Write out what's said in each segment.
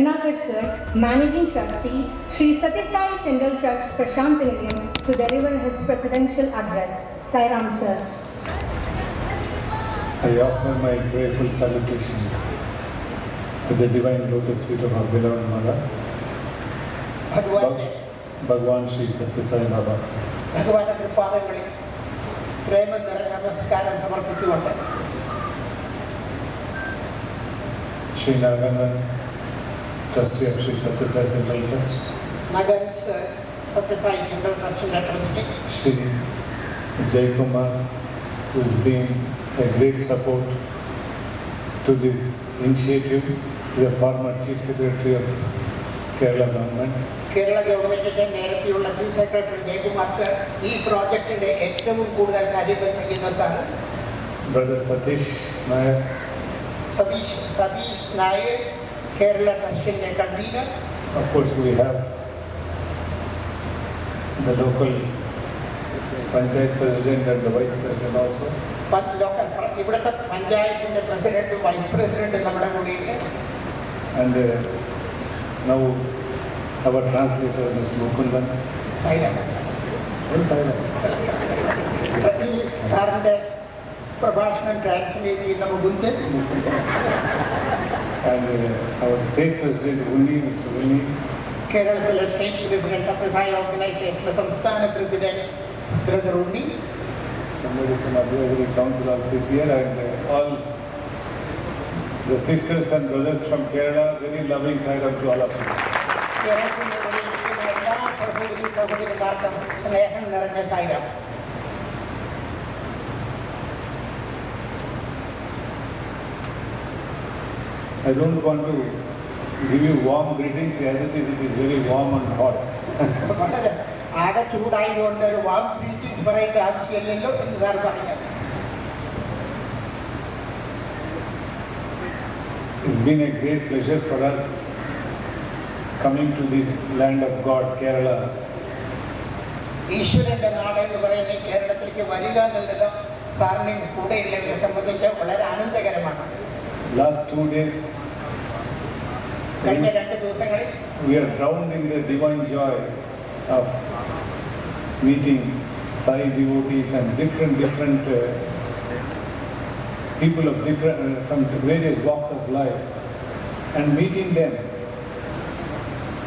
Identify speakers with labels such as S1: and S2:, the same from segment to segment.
S1: Rathnakar Sir, Managing Trustee, Sri Sathya Sai Central Trust, Prasanthi Nilayam, to deliver his presidential address. Sairam Sir.
S2: I offer my grateful salutations to the divine lotus feet of our beloved mother, Bhagawan Sri Sathya Sai Baba.
S3: ഭഗവാന്റെ തൃപ്പാദങ്ങളിൽ പ്രേമം നിറഞ്ഞ നമസ്കാരം സമർപ്പിച്ചുകൊണ്ട്
S2: Sri Naganand, trustee of Sri Sathya Sai Central Trust.
S3: നഗൻ Sathya Sai central ട്രസ്റ്റിന്റെ trustee
S2: Sri Jai Kumar, who has been a great support to this initiative, the former Chief Secretary of Kerala Government.
S3: Kerala ഗവൺമെന്റിന്റെ നേരത്തെയുള്ള chief secretary Jayakumar sir ഈ പ്രോജക്റ്റിന്റെ ഏറ്റവും കൂടുതൽ കാര്യങ്ങൾ ചെയ്യുന്ന sir.
S2: Brother Satish Nayak.
S3: Satish Nair, Kerala ട്രസ്റ്റിന്റെ convener.
S2: Of course, we have the local Panchayat President and the Vice President also.
S3: ഇവിടുത്തെ പഞ്ചായത്തിന്റെ പ്രസിഡന്റും വൈസ് പ്രസിഡന്റും നമ്മുടെ കൂടെയുണ്ട്.
S2: And now our translator, Mr. Mukundan.
S3: Xylem. സാറിന്റെ പ്രഭാഷണം ട്രാൻസ്ലേറ്റ് ചെയ്യുന്ന Mukundan.
S2: And our state president, Mr. Uni.
S3: കേരളത്തിലെ സ്റ്റേറ്റ് പ്രസിഡന്റ് സത്യസായി ഓർഗനൈസേഷന്റെ സംസ്ഥാന president brother Unni.
S2: Somebody from Advisory Council also is here, and all the sisters and brothers from Kerala, very loving side of to all of you.
S3: എല്ലാ സഹോദരിമാർക്കും സ്നേഹം നിറഞ്ഞ xylem.
S2: I don't want to give you warm greetings as it is very warm and hot.
S3: ആകെ ചൂടായതുകൊണ്ട് ഒരു warm greetings പറയേണ്ട ആവശ്യമില്ലല്ലോ എന്ന് sir പറയാം.
S2: It's been a great pleasure for us coming to this land of God, Kerala.
S3: ഈശ്വരന്റെ നാട് എന്ന് പറയുന്ന കേരളത്തിലേക്ക് വരിക എന്നുള്ളത് സാറിനെയും കൂടെയുള്ളവരെ സംബന്ധിച്ച് വളരെ ആനന്ദകരമാണ്.
S2: Last 2 days,
S3: കഴിഞ്ഞ 2 ദിവസങ്ങളിൽ
S2: we are drowned in the divine joy of meeting Sai devotees and different people of from various walks of life, and meeting them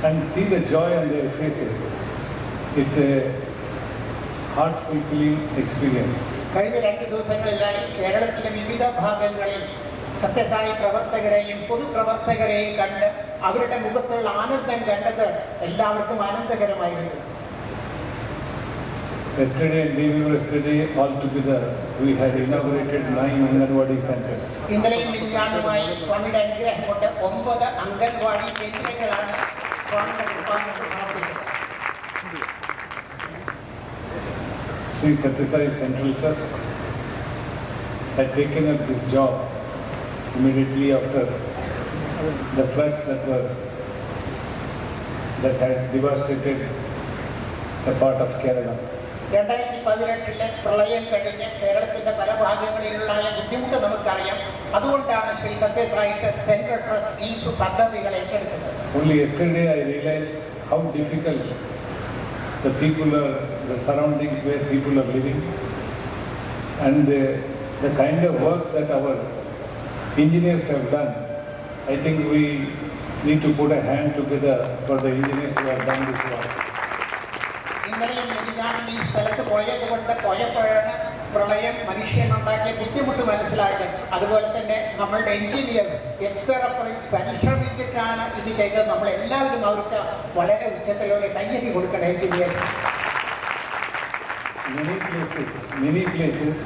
S2: and see the joy on their faces. It's a heart-fulfilling experience.
S3: കഴിഞ്ഞ 2 ദിവസങ്ങളിലായി കേരളത്തിലെ വിവിധ ഭാഗങ്ങളിൽ സത്യസായി പ്രവർത്തകരെയും പൊതുപ്രവർത്തകരെയും കണ്ട് അവരുടെ മുഖത്തുള്ള ആനന്ദം കണ്ടത് എല്ലാവർക്കും ആനന്ദകരമായിരുന്നു.
S2: Yesterday and day before yesterday, all together, we had inaugurated 9 Anganwadi centers.
S3: ഇന്നലെയും മിനിഞ്ഞാന്നുമായി സ്വാമിയുടെ അനുഗ്രഹം കൊണ്ട് 9 അംഗൻവാടി കേന്ദ്രങ്ങളാണ് സ്വാമിയുടെ കൃപാനന്ദ സമർപ്പിച്ചത്.
S2: Sri Sathya Sai Central Trust had taken up this job immediately after the floods that had devastated a part of Kerala.
S3: 2018 പ്രളയം കഴിഞ്ഞ് കേരളത്തിന്റെ പല ഭാഗങ്ങളിലുള്ള ബുദ്ധിമുട്ട് നമുക്കറിയാം. അതുകൊണ്ടാണ് ശ്രീ സത്യസായി സെൻട്രൽ ട്രസ്റ്റ് ഈ പദ്ധതികൾ ഏറ്റെടുത്തത്.
S2: Only yesterday I realized how difficult the surroundings where people are living, and the kind of work that our engineers have done. I think we need to put a hand together for the engineers who have done this work.
S3: ഇന്നലെയും മിനിഞ്ഞാന്നും ഈ സ്ഥലത്ത് പോയപ്പോഴാണ് പ്രളയം മനുഷ്യനുണ്ടാക്കിയ ബുദ്ധിമുട്ട് മനസ്സിലായത്. അതുപോലെ തന്നെ നമ്മളുടെ എഞ്ചിനീയർസ് എത്ര പരിശ്രമിച്ചിട്ടാണ് ഇത് ചെയ്തത്. നമ്മളെല്ലാവരും അവർക്ക് വളരെ ഉച്ചത്തിലൊരു കയ്യടി കൊടുക്കണം engineers.
S2: Many places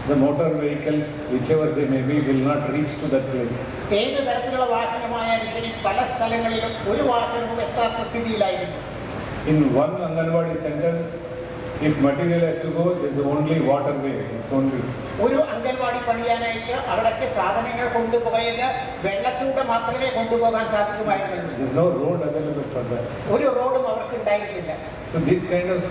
S2: the motor vehicles, whichever they may be, will not reach to that place.
S3: ഏത് തരത്തിലുള്ള വാഹനമായാലും ശരി പല സ്ഥലങ്ങളിലും ഒരു വാഹനവും എത്താത്ത സ്ഥിതിയിലായിരുന്നു.
S2: In one Anganwadi center, if material has to go, there is only waterway. It's only.
S3: ഒരു അംഗൻവാടി പണിയാനായിട്ട് അവിടേക്ക് സാധനങ്ങൾ കൊണ്ടുപോയത് വെള്ളത്തിലൂടെ മാത്രമേ കൊണ്ടുപോകാൻ സാധിക്കുമായിരുന്നുള്ളൂ.
S2: There is no road available for that.
S3: ഒരു റോഡും അവർക്ക് ഉണ്ടായിരുന്നില്ല.
S2: So these kind of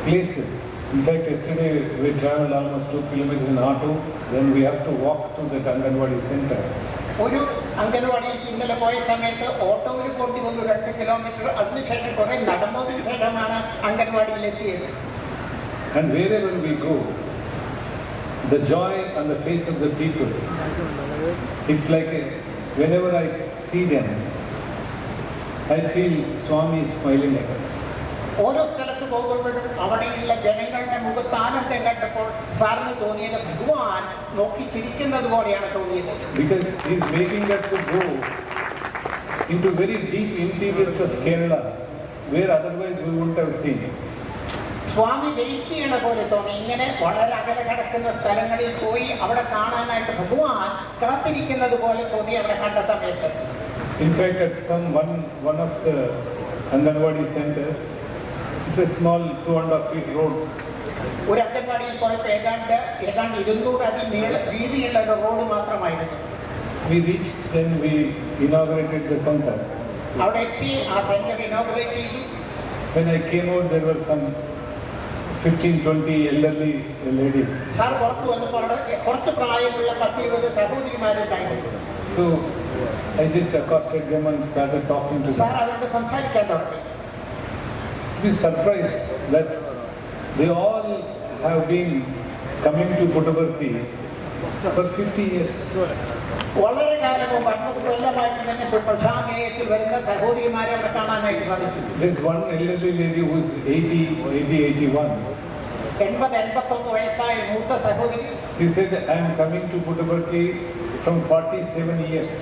S2: places. In fact, yesterday we traveled almost 2 kilometers in auto. Then we have to walk to that Anganwadi center.
S3: ഒരു അംഗൻവാടിയിലേക്ക് ഇന്നലെ പോയ സമയത്ത് ഓട്ടോയിൽ കൊണ്ടി വന്നു 2 കിലോമീറ്റർ. അതിനുശേഷം കുറെ നടന്നതിന് ശേഷമാണ് അംഗൻവാടിയിൽ എത്തിയത്.
S2: And wherever we go, the joy on the face of the people, it's like whenever I see them, I feel Swami smiling at us.
S3: ഓരോ സ്ഥലത്ത് പോകുമ്പോഴും അവിടെയുള്ള ജനങ്ങളുടെ മുഖത്ത് ആനന്ദം കണ്ടപ്പോൾ സാറിന് തോന്നിയത് ഭഗവാൻ നോക്കി ചിരിക്കുന്നത് പോലെയാണ് തോന്നിയത്.
S2: Because he is making us to go into very deep interiors of Kerala, where otherwise we wouldn't have seen.
S3: Swami wait ചെയ്യണ പോലെ തോന്നി. ഇങ്ങനെ വളരെ അകലെ കിടക്കുന്ന സ്ഥലങ്ങളിൽ പോയി അവിടെ കാണാനായിട്ട് ഭഗവാൻ കാത്തിരിക്കുന്നത് പോലെ തോന്നി അവിടെ കണ്ട സമയത്ത്.
S2: In fact, at one of the Anganwadi centers, it's a small 2.5 feet road.
S3: ഒരു അംഗൻവാടിയിൽ പോയപ്പോൾ ഏതാണ്ട് 200 അടി വീതിയുള്ള ഒരു റോഡ് മാത്രമായിരുന്നു.
S2: We reached, then we inaugurated the center.
S3: അവിടെ എത്തി ആ സെന്റർ ഇനോഗ്രേറ്റ് ചെയ്തു.
S2: When I came out, there were some 15-20 elderly ladies.
S3: Sir പുറത്ത് വന്നപ്പോൾ അവിടെ കുറച്ച് പ്രായമുള്ള 10-20 സഹോദരിമാരുണ്ടായിരുന്നു.
S2: So I just accosted them and started talking to
S3: sir
S2: them.
S3: അവരോട് സംസാരിക്കാൻ തുടങ്ങി.
S2: I was surprised that they all have been coming to Puttaparthi for 50 years.
S3: വളരെ കാലം മുമ്പ് 50 കൊല്ലമായിട്ട് തന്നെ പ്രശാന്ത് നിലയത്തിൽ വരുന്ന സഹോദരിമാരെ അവിടെ കാണാനായിട്ട് സാധിച്ചു.
S2: There's one elderly lady who is 81.
S3: 80-81 വയസ്സായ മൂത്ത സഹോദരി.
S2: She said, I am coming to Puttaparthi from 47 years.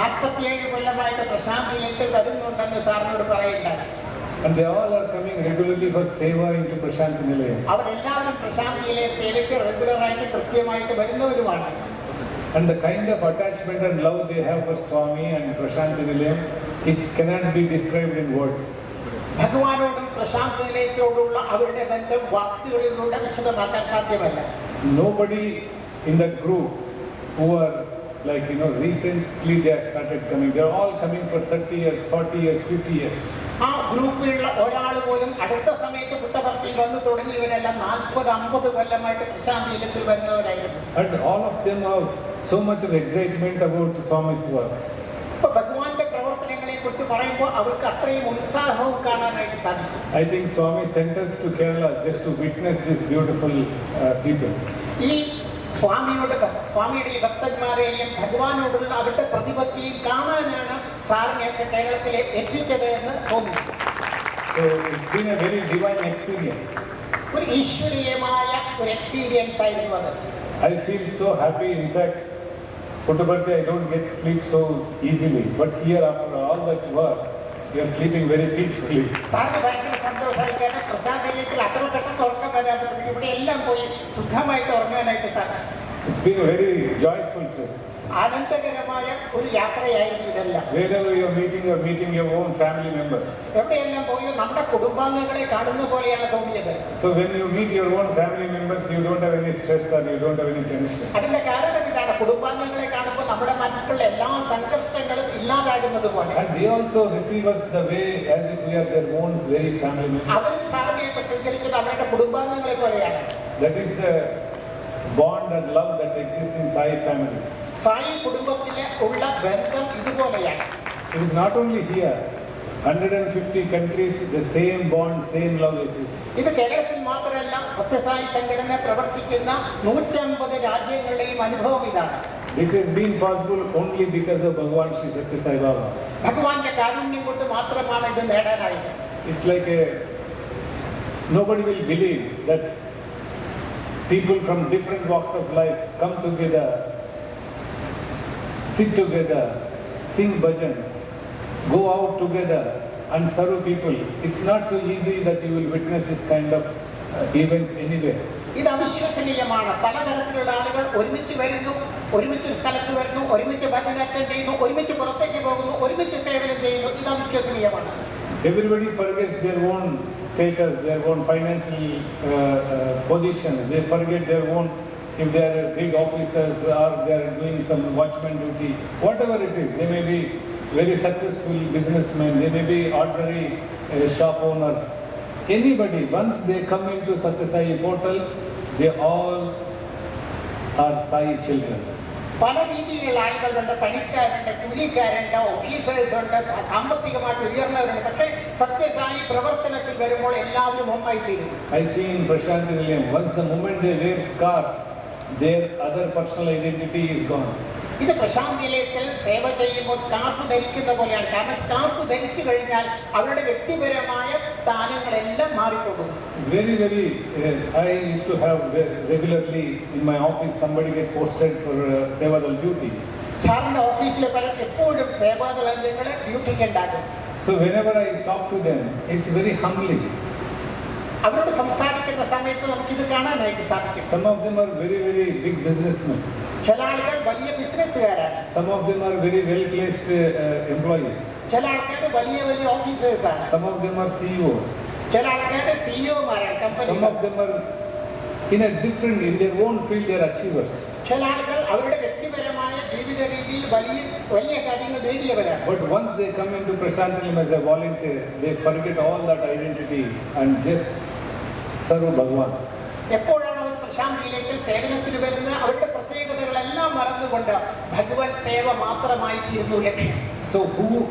S3: 47 കൊല്ലമായിട്ട് പ്രശാന്ത് നിലയത്തിൽ വരുന്നുണ്ടെന്ന് സാറിനോട് പറയുണ്ടായി.
S2: And they all are coming regularly for seva into Prasanthi Nilayam.
S3: അവരെല്ലാവരും പ്രശാന്ത് നിലയം സേവയ്ക്ക് റെഗുലറായിട്ട് കൃത്യമായിട്ട് വരുന്നവരുമാണ്.
S2: And the kind of attachment and love they have for Swami and Prasanthi Nilayam, it cannot be described in words.
S3: ഭഗവാനോടും Prashant നിലയത്തോടുള്ള അവരുടെ ബന്ധം വാക്കുകളിലൂടെ വിശദമാക്കാൻ സാധ്യമല്ല.
S2: Nobody in that group who are like, recently they have started coming. They are all coming for 30 years, 40 years, 50 years.
S3: ആ ഗ്രൂപ്പിലുള്ള ഒരാൾ പോലും അടുത്ത സമയത്ത് പുട്ടപർത്തിയിൽ വന്നു തുടങ്ങിയവരെല്ലാം 40-50 കൊല്ലമായിട്ട് പ്രശാന്തിയിലത്തിൽ വരുന്നവരായിരുന്നു.
S2: And all of them have so much of excitement about Swami's work.
S3: ഇപ്പൊ ഭഗവാന്റെ പ്രവർത്തനങ്ങളെ കുറിച്ച് പറയുമ്പോൾ അവർക്ക് അത്രയും ഉത്സാഹവും കാണാനായിട്ട് സാധിക്കും.
S2: I think Swami sent us to Kerala just to witness these beautiful people.
S3: ഈ സ്വാമിയുടെ ഈ ഭക്തന്മാരെയും ഭഗവാനോടുള്ള അവരുടെ പ്രതിപത്തിയും കാണാനാണ് സാറിനെയൊക്കെ കേരളത്തിലെ എത്തിച്ചത് എന്ന് തോന്നി.
S2: So it's been a very divine experience.
S3: ഒരു ഈശ്വരീയമായ ഒരു എക്സ്പീരിയൻസ് ആയിരുന്നു അത്.
S2: I feel so happy. In fact, Puttaparthi, I don't get sleep so easily. But here, after all that work, you are sleeping very peacefully.
S3: സാറിന് ഭയങ്കര സന്തോഷമായി. കാരണം പ്രശാന്തിയിലേക്ക് അത്ര പെട്ടെന്ന് ഉറക്കം വരാൻ പറ്റും. ഇവിടെ എല്ലാം പോയി സുഖമായിട്ട് ഉറങ്ങാനായിട്ട് സാധിക്കും.
S2: It's been a very joyful trip.
S3: ആനന്ദകരമായ ഒരു യാത്രയായിരുന്നു ഇതെല്ലാം.
S2: Wherever you are meeting your own family members.
S3: എവിടെയെല്ലാം പോയി നമ്മുടെ കുടുംബാംഗങ്ങളെ കാണുന്ന പോലെയാണ് തോന്നിയത്.
S2: So when you meet your own family members, you don't have any stress or you don't have any tension.
S3: അതിന്റെ കാരണം ഇതാണ്, കുടുംബാംഗങ്ങളെ കാണുമ്പോൾ നമ്മുടെ മനസ്സിലുള്ള എല്ലാ സംഘർഷങ്ങളും ഇല്ലാതാകുന്നത് പോലെ.
S2: And they also receive us the way as if we are their own very family members.
S3: അവരും സാറിനെയൊക്കെ സ്വീകരിച്ചത് അവരുടെ കുടുംബാംഗങ്ങളെ പോലെയാണ്.
S2: That is the bond and love that exists in Sai family.
S3: Sai കുടുംബത്തിലെ ഉള്ള ബന്ധം ഇതുപോലെയാണ്.
S2: It is not only here. 150 countries, the same bond, same love exists.
S3: ഇത് കേരളത്തിൽ മാത്രമല്ല, സത്യസായി സംഘടന പ്രവർത്തിക്കുന്ന 150 രാജ്യങ്ങളുടെയും അനുഭവം ഇതാണ്.
S2: This has been possible only because of Bhagawan Sri Sathya Sai Baba.
S3: ഭഗവാന്റെ കാരുണ്യം കൊണ്ട് മാത്രമാണ് ഇത് നേടാനായത്.
S2: It's like nobody will believe that people from different walks of life come together, sit together, sing bhajans, go out together and serve people. It's not so easy that you will witness this kind of events anywhere.
S3: ഇത് അവിശ്വസനീയമാണ്. പലതരത്തിലുള്ള ആളുകൾ ഒരുമിച്ച് വരുന്നു, ഒരുമിച്ച് സ്ഥലത്ത് വരുന്നു, ഒരുമിച്ച് ഭജന അറ്റൻഡ് ചെയ്യുന്നു, ഒരുമിച്ച് പുറത്തേക്ക് പോകുന്നു, ഒരുമിച്ച് സേവനം ചെയ്യുന്നു. ഇത് അവിശ്വസനീയമാണ്.
S2: Everybody forgets their own status, their own financial positions. They forget their own, if they are big officers or they are doing some watchman duty, whatever it is. They may be very successful businessmen, they may be ordinary shop owner. Anybody, once they come into Sathya Sai portal, they all are Sai children.
S3: പല രീതിയിലുള്ള ആളുകളുണ്ട്, പണിക്കാരുണ്ട്, കൂലിക്കാരുണ്ട്, officers ഉണ്ട്, സാമ്പത്തികമായിട്ട് ഉയർന്നവരുണ്ട്. പക്ഷേ സത്യസായി പ്രവർത്തനത്തിൽ വരുമ്പോൾ എല്ലാവരും ഒന്നായി തീരുന്നു.
S2: I see in Prasanthi Nilayam, once the moment they wear scarf, their other personal identity is gone.
S3: ഇത് പ്രശാന്തി നിലയത്തിൽ സേവ ചെയ്യുമ്പോൾ സ്കാർഫ് ധരിക്കുന്ന പോലെയാണ്. കാരണം സ്കാർഫ് ധരിച്ചു കഴിഞ്ഞാൽ അവരുടെ വ്യക്തിപരമായ സ്ഥാനങ്ങളെല്ലാം മാറിപ്പോകുന്നു.
S2: Very, I used to have regularly in my office somebody get posted for Sevadal duty.
S3: സാറിന്റെ ഓഫീസിലെ പലരും എപ്പോഴും സേവാദൾ അംഗങ്ങളെ ഡ്യൂട്ടിക്ക് ഉണ്ടാകും.
S2: So whenever I talk to them, it's very humbling.
S3: അവരോട് സംസാരിക്കുന്ന സമയത്ത് നമുക്കിത് കാണാനായിട്ട് സാധിക്കും.
S2: Some of them are very big businessmen.
S3: ചില ആളുകൾ വലിയ ബിസിനസ്സുകാരാണ്.
S2: Some of them are very well placed employees.
S3: ചില ആൾക്കാർ വലിയ ഓഫീസേഴ്സ് ആണ്.
S2: Some of them are CEOs.
S3: ചില ആൾക്കാർ സിഇഒമാരാണ് company.
S2: Some of them are in a different, in their own field, they are achievers.
S3: ചില ആളുകൾ അവരുടെ വ്യക്തിപരമായ ജീവിത രീതിയിൽ വലിയ കാര്യങ്ങൾ നേടിയവരാണ്.
S2: But once they come into Prasanthi Nilayam as a volunteer, they forget all that identity and just serve Bhagawan.
S3: എപ്പോഴാണ് അവർ പ്രശാന്തിയിലേക്ക് സേവനത്തിന് വരുന്ന അവരുടെ പ്രത്യേകതകളെല്ലാം മറന്നുകൊണ്ട് ഭഗവാൻ സേവ മാത്രമായി തീരുന്നു ലക്ഷ്യം.
S2: So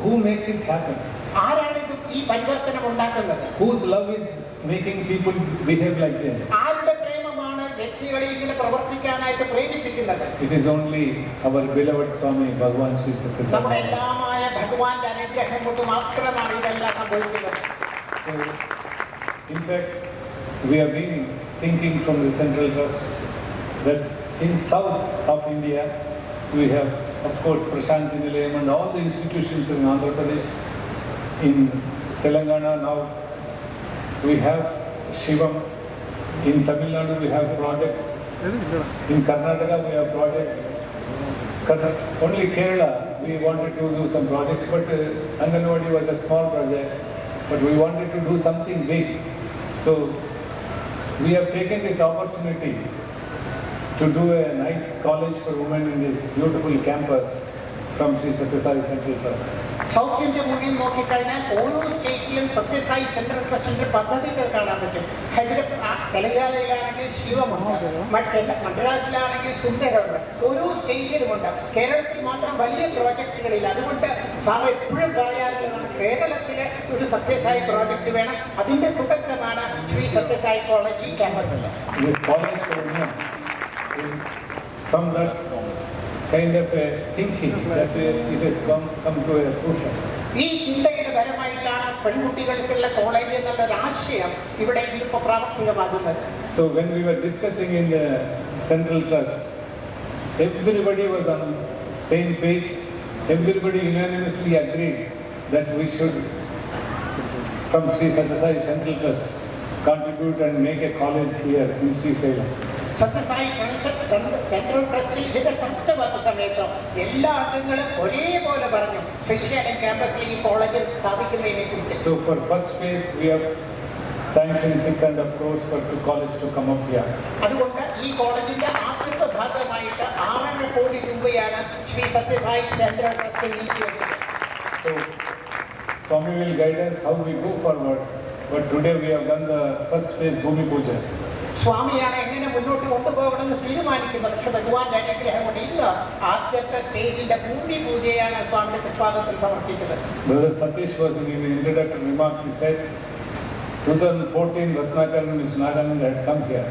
S2: who makes it happen?
S3: ആരാണ് ഇത് ഈ പരിവർത്തനം ഉണ്ടാക്കുന്നത്?
S2: Whose love is making people behave like this?
S3: ആരുടെ പ്രേമമാണ് വ്യക്തികളെ ഇങ്ങനെ പ്രവർത്തിക്കാനായിട്ട് പ്രേരിപ്പിക്കുന്നത്?
S2: It is only our beloved Swami Bhagawan Sri Sathya Sai.
S3: നമ്മുടെ എല്ലാമായ ഭഗവാന്റെ അനുഗ്രഹം കൊണ്ട് മാത്രമാണ് ഇതെല്ലാം സംഭവിക്കുന്നത്.
S2: So in fact we have been thinking from the Central Trust that in south of India we have of course Prasanthi Nilayam and all the institutions in Andhra Pradesh. In Telangana now we have Shivam. In Tamil Nadu we have projects. In Karnataka we have projects. Only Kerala we wanted to do some projects, but Anganwadi was a small project, but we wanted to do something big. So we have taken this opportunity to do a nice college for women in this beautiful campus from Sri Sathya Sai Central Trust.
S3: South India മുഴുവൻ നോക്കിക്കഴിഞ്ഞാൽ ഓരോ സ്റ്റേറ്റിലും Sathya Sai central ട്രസ്റ്റിന്റെ പദ്ധതികൾ കാണാൻ പറ്റും. തെലങ്കാനയിലാണെങ്കിൽ ശിവമുണ്ട്, മദ്രാസിലാണെങ്കിൽ സുന്ദരമുണ്ട്, ഓരോ സ്റ്റേറ്റിലുമുണ്ട്. കേരളത്തിൽ മാത്രം വലിയ പ്രോജക്റ്റുകളില്ല. അതുകൊണ്ട് സാർ എപ്പോഴും പറയാനുള്ളതാണ്, കേരളത്തിലെ ഒരു സത്യസായി പ്രോജക്റ്റ് വേണം. അതിന്റെ തുടക്കമാണ് ശ്രീ സത്യസായി കോളേജ് ഈ ക്യാമ്പസിൽ.
S2: From that kind of a thinking that it has come to a fruition.
S3: ഈ ചിന്തയുടെ ഫലമായിട്ടാണ് പെൺകുട്ടികൾക്കുള്ള കോളേജ് എന്നുള്ള ആശയം ഇവിടെ ഇപ്പോൾ പ്രാവർത്തികമാകുന്നത്.
S2: So when we were discussing in the Central Trust, everybody was on same page. Everybody unanimously agreed that we should, from Sri Sathya Sai Central Trust, contribute and make a college here in Srisailam.
S3: Sathya Sai central ട്രസ്റ്റിൽ ഇതിന്റെ ചർച്ച വന്ന സമയത്ത് എല്ലാ അംഗങ്ങളും ഒരേപോലെ പറഞ്ഞു ശ്രീശൈലം ക്യാമ്പസിൽ ഈ കോളേജ് സ്ഥാപിക്കുന്നതിനെ കുറിച്ച്.
S2: So for first phase we have sanctioned 600 crores for the college to come up here.
S3: അതുകൊണ്ട് ഈ കോളേജിന്റെ ആദ്യത്തെ ഭാഗമായിട്ട് 6 കോടി രൂപയാണ് ശ്രീ സത്യസായി സെൻട്രൽ ട്രസ്റ്റ് നീക്കിവെച്ചത്.
S2: So Swami will guide us how we go forward, but today we have done the first phase Bhumi Puja.
S3: സ്വാമിയാണ് എങ്ങനെ മുന്നോട്ട് കൊണ്ടുപോകണമെന്ന് തീരുമാനിക്കുന്നത്. പക്ഷെ ഭഗവാന്റെ അനുഗ്രഹം കൊണ്ട് ഇന്ന് ആദ്യത്തെ സ്റ്റേജിന്റെ ഭൂമി പൂജയാണ് സ്വാമിയുടെ തൃപ്പാദത്തിൽ സമർപ്പിച്ചത്.
S2: Brother Satish was in the introductory remarks. He said 2014 Rathnakar and Ms. Nagaland had come here.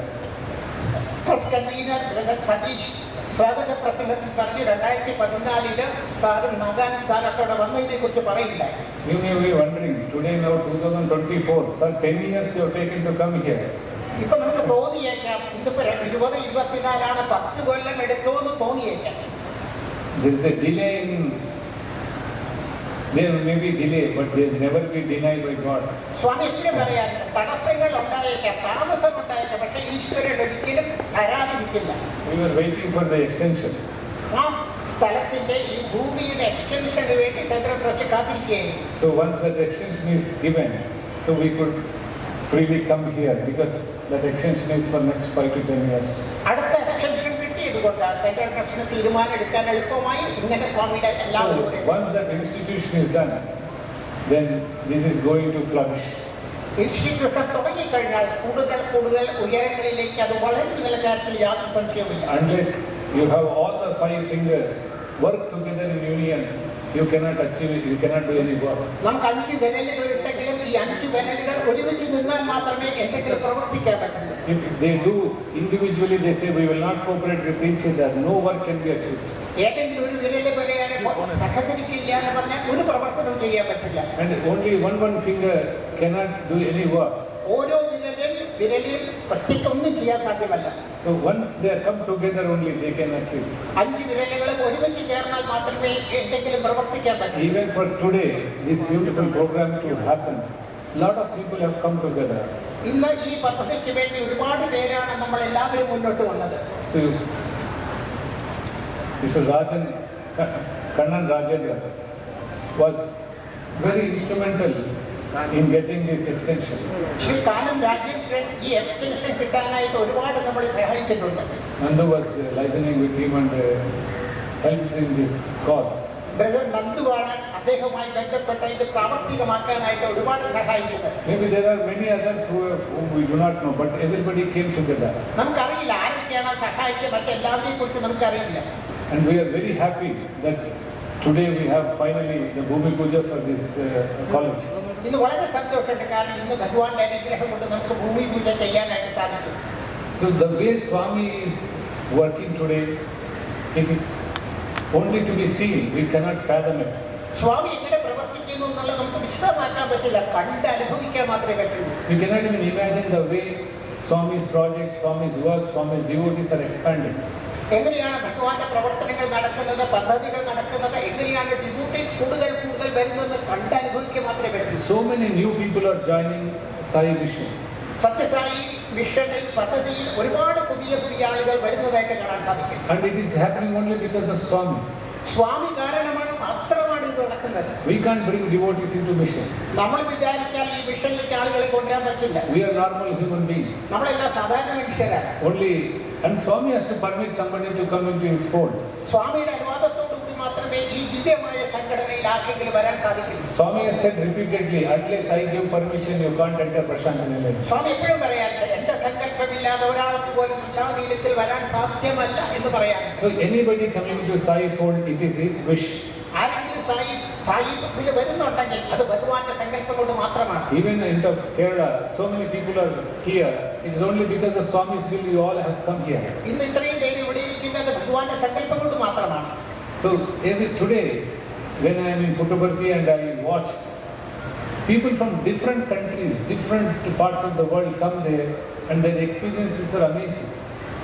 S3: Trust convener brother Satish സ്വാഗത പ്രസംഗത്തിൽ പറഞ്ഞു 2014 സാറും നഗാനന്ദ് സാറൊക്കെ അവിടെ വന്നതിനെ കുറിച്ച് പറയില്ല.
S2: You may be wondering, today now 2024, sir, 10 years you have taken to come here.
S3: ഇപ്പൊ നമുക്ക് തോന്നിയേക്കാം ഇന്നിപ്പോ 2024 10 കൊല്ലം എടുത്തോ എന്ന് തോന്നിയേക്കാം.
S2: There is a delay in, there may be delay, but they will never be denied by God.
S3: സ്വാമി എപ്പോഴും പറയാറുണ്ട്, തടസ്സങ്ങൾ ഉണ്ടായേക്കാം, താമസം ഉണ്ടായേക്കാം, പക്ഷെ ഈശ്വരൻ ഒരിക്കലും തരാതിരിക്കില്ല.
S2: We were waiting for the extension.
S3: ആ സ്ഥലത്തിന്റെ ഈ ഭൂമിയുടെ എക്സ്റ്റൻഷന് വേണ്ടി സെൻട്രൽ ട്രസ്റ്റ് കാത്തിരിക്കുകയായിരുന്നു.
S2: So once that extension is given, so we could freely come here because that extension is for next 5 to 10 years.
S3: അടുത്ത എക്സ്റ്റൻഷൻ കിട്ടിയതുകൊണ്ട് സെൻട്രൽ ട്രസ്റ്റിന് തീരുമാനം എടുക്കാൻ എളുപ്പമായി. ഇങ്ങനെ സ്വാമിയുടെ എല്ലാവരും
S2: once that institution is done, then this is going to flourish.
S3: Institution തുടങ്ങിക്കഴിഞ്ഞാൽ കൂടുതൽ ഉയരങ്ങളിലേക്ക് അത് വളരുന്ന കാര്യത്തിൽ യാതൊരു സംശയമില്ല.
S2: Unless you have all the 5 fingers work together in union, you cannot achieve it, you cannot do any work.
S3: നമുക്ക് 5 വിരലുകൾ ഉണ്ടെങ്കിലും ഈ 5 വിരലുകൾ ഒരുമിച്ച് നിന്നാൽ മാത്രമേ എന്തെങ്കിലും പ്രവർത്തിക്കാൻ പറ്റുള്ളൂ.
S2: If they do individually, they say we will not cooperate with each other, no work can be achieved.
S3: ഏതെങ്കിലും ഒരു വിരല് പറയാൻ സഹകരിക്കില്ല എന്ന് പറഞ്ഞാൽ ഒരു പ്രവർത്തനവും ചെയ്യാൻ പറ്റില്ല.
S2: And only one finger cannot do any work.
S3: ഓരോ വിരലിൽ ഒറ്റയ്ക്കൊന്നും ചെയ്യാൻ സാധ്യമല്ല.
S2: So once they come together only they can achieve.
S3: 5 വിരലുകൾ ഒരുമിച്ച് ചേർന്നാൽ മാത്രമേ എന്തെങ്കിലും പ്രവർത്തിക്കാൻ പറ്റൂ.
S2: Even for today, this beautiful program to happen, lot of people have come together.
S3: ഇന്ന് ഈ പദ്ധതിക്ക് വേണ്ടി ഒരുപാട് പേരാണ് നമ്മൾ എല്ലാവരും മുന്നോട്ട് വന്നത്.
S2: So Mr. Rajan, Kannan Rajendra was very instrumental in getting this extension.
S3: Shri Kanam Rajendran ഈ എക്സ്റ്റൻഷൻ കിട്ടാനായിട്ട് ഒരുപാട് നമ്മളെ സഹായിച്ചിട്ടുണ്ട്.
S2: Nandu was listening with him and helped in this cause.
S3: Brother നന്ദുവാണ് അദ്ദേഹവുമായി ബന്ധപ്പെട്ട ഇത് പ്രാവർത്തികമാക്കാനായിട്ട് ഒരുപാട് സഹായിച്ചത്.
S2: Maybe there are many others whom we do not know, but everybody came together.
S3: നമുക്കറിയില്ല ആരൊക്കെയാണ് സഹായിച്ചത്, മറ്റെല്ലാവരെയും കുറിച്ച് നമുക്കറിയില്ല.
S2: And we are very happy that today we have finally the Bhumi Puja for this college.
S3: ഇന്ന് വളരെ സന്തോഷമുണ്ട്, കാരണം ഇന്ന് ഭഗവാന്റെ അനുഗ്രഹം കൊണ്ട് നമുക്ക് ഭൂമി പൂജ ചെയ്യാനായിട്ട് സാധിക്കും.
S2: So the way Swami is working today, it is only to be seen, we cannot fathom it.
S3: സ്വാമി എങ്ങനെ പ്രവർത്തിക്കുന്നു എന്നുള്ളത് നമുക്ക് വിശദമാക്കാൻ പറ്റില്ല, കണ്ട് അനുഭവിക്കാൻ മാത്രമേ പറ്റുള്ളൂ.
S2: We cannot even imagine the way Swami's projects, Swami's work, Swami's devotees are expanding.
S3: എങ്ങനെയാണ് ഭഗവാന്റെ പ്രവർത്തനങ്ങൾ നടക്കുന്നത്, പദ്ധതികൾ നടക്കുന്നത്, എങ്ങനെയാണ് ഡിവോട്ടീസ് കൂടുതൽ വരുന്നത് കണ്ട് അനുഭവിക്കാൻ മാത്രമേ പറ്റൂ.
S2: So many new people are joining Sai Mission.
S3: Sathya Sai മിഷനിൽ പദ്ധതിയിൽ ഒരുപാട് പുതിയ ആളുകൾ വരുന്നതായിട്ട് കാണാൻ സാധിക്കും.
S2: And it is happening only because of Swami.
S3: സ്വാമി കാരണമാണ് മാത്രമാണ് ഇത് നടക്കുന്നത്.
S2: We can't bring devotees into mission.
S3: നമ്മൾ വിചാരിച്ചാൽ ഈ മിഷനിലേക്ക് ആളുകളെ കൊണ്ടുവരാൻ പറ്റില്ല.
S2: We are normal human beings.
S3: നമ്മളെല്ലാം സാധാരണ മനുഷ്യരാണ്.
S2: Only, and Swami has to permit somebody to come into his fold.
S3: സ്വാമിയുടെ അനുവാദത്തോടുകൂടി മാത്രമേ ഈ ദിവ്യമായ സംഘടനയിൽ ആർക്കെങ്കിലും വരാൻ സാധിക്കൂ.
S2: Swami has said repeatedly, unless I give permission, you can't enter Prasanthi Nilayam.
S3: സ്വാമി എപ്പോഴും പറയാറുണ്ട്, എന്റെ സങ്കല്പമില്ലാതെ ഒരാൾക്ക് പോലും പ്രശാന്തി നിലയത്തിൽ വരാൻ സാധ്യമല്ല എന്ന് പറയാം.
S2: So anybody coming to Sai fold, it is his wish.
S3: ആരെങ്കിലും സായി ഇതിൽ വരുന്നുണ്ടെങ്കിൽ അത് ഭഗവാന്റെ സങ്കല്പം കൊണ്ട് മാത്രമാണ്.
S2: Even in Kerala, so many people are here. It is only because of Swami's will you all have come here.
S3: ഇന്ന് ഇത്രയും പേര് ഇവിടെ ഇരിക്കുന്നത് ഭഗവാന്റെ സങ്കല്പം കൊണ്ട് മാത്രമാണ്.
S2: So today, when I am in Puttaparthi and I watch people from different countries, different parts of the world come there, and their experiences are amazing.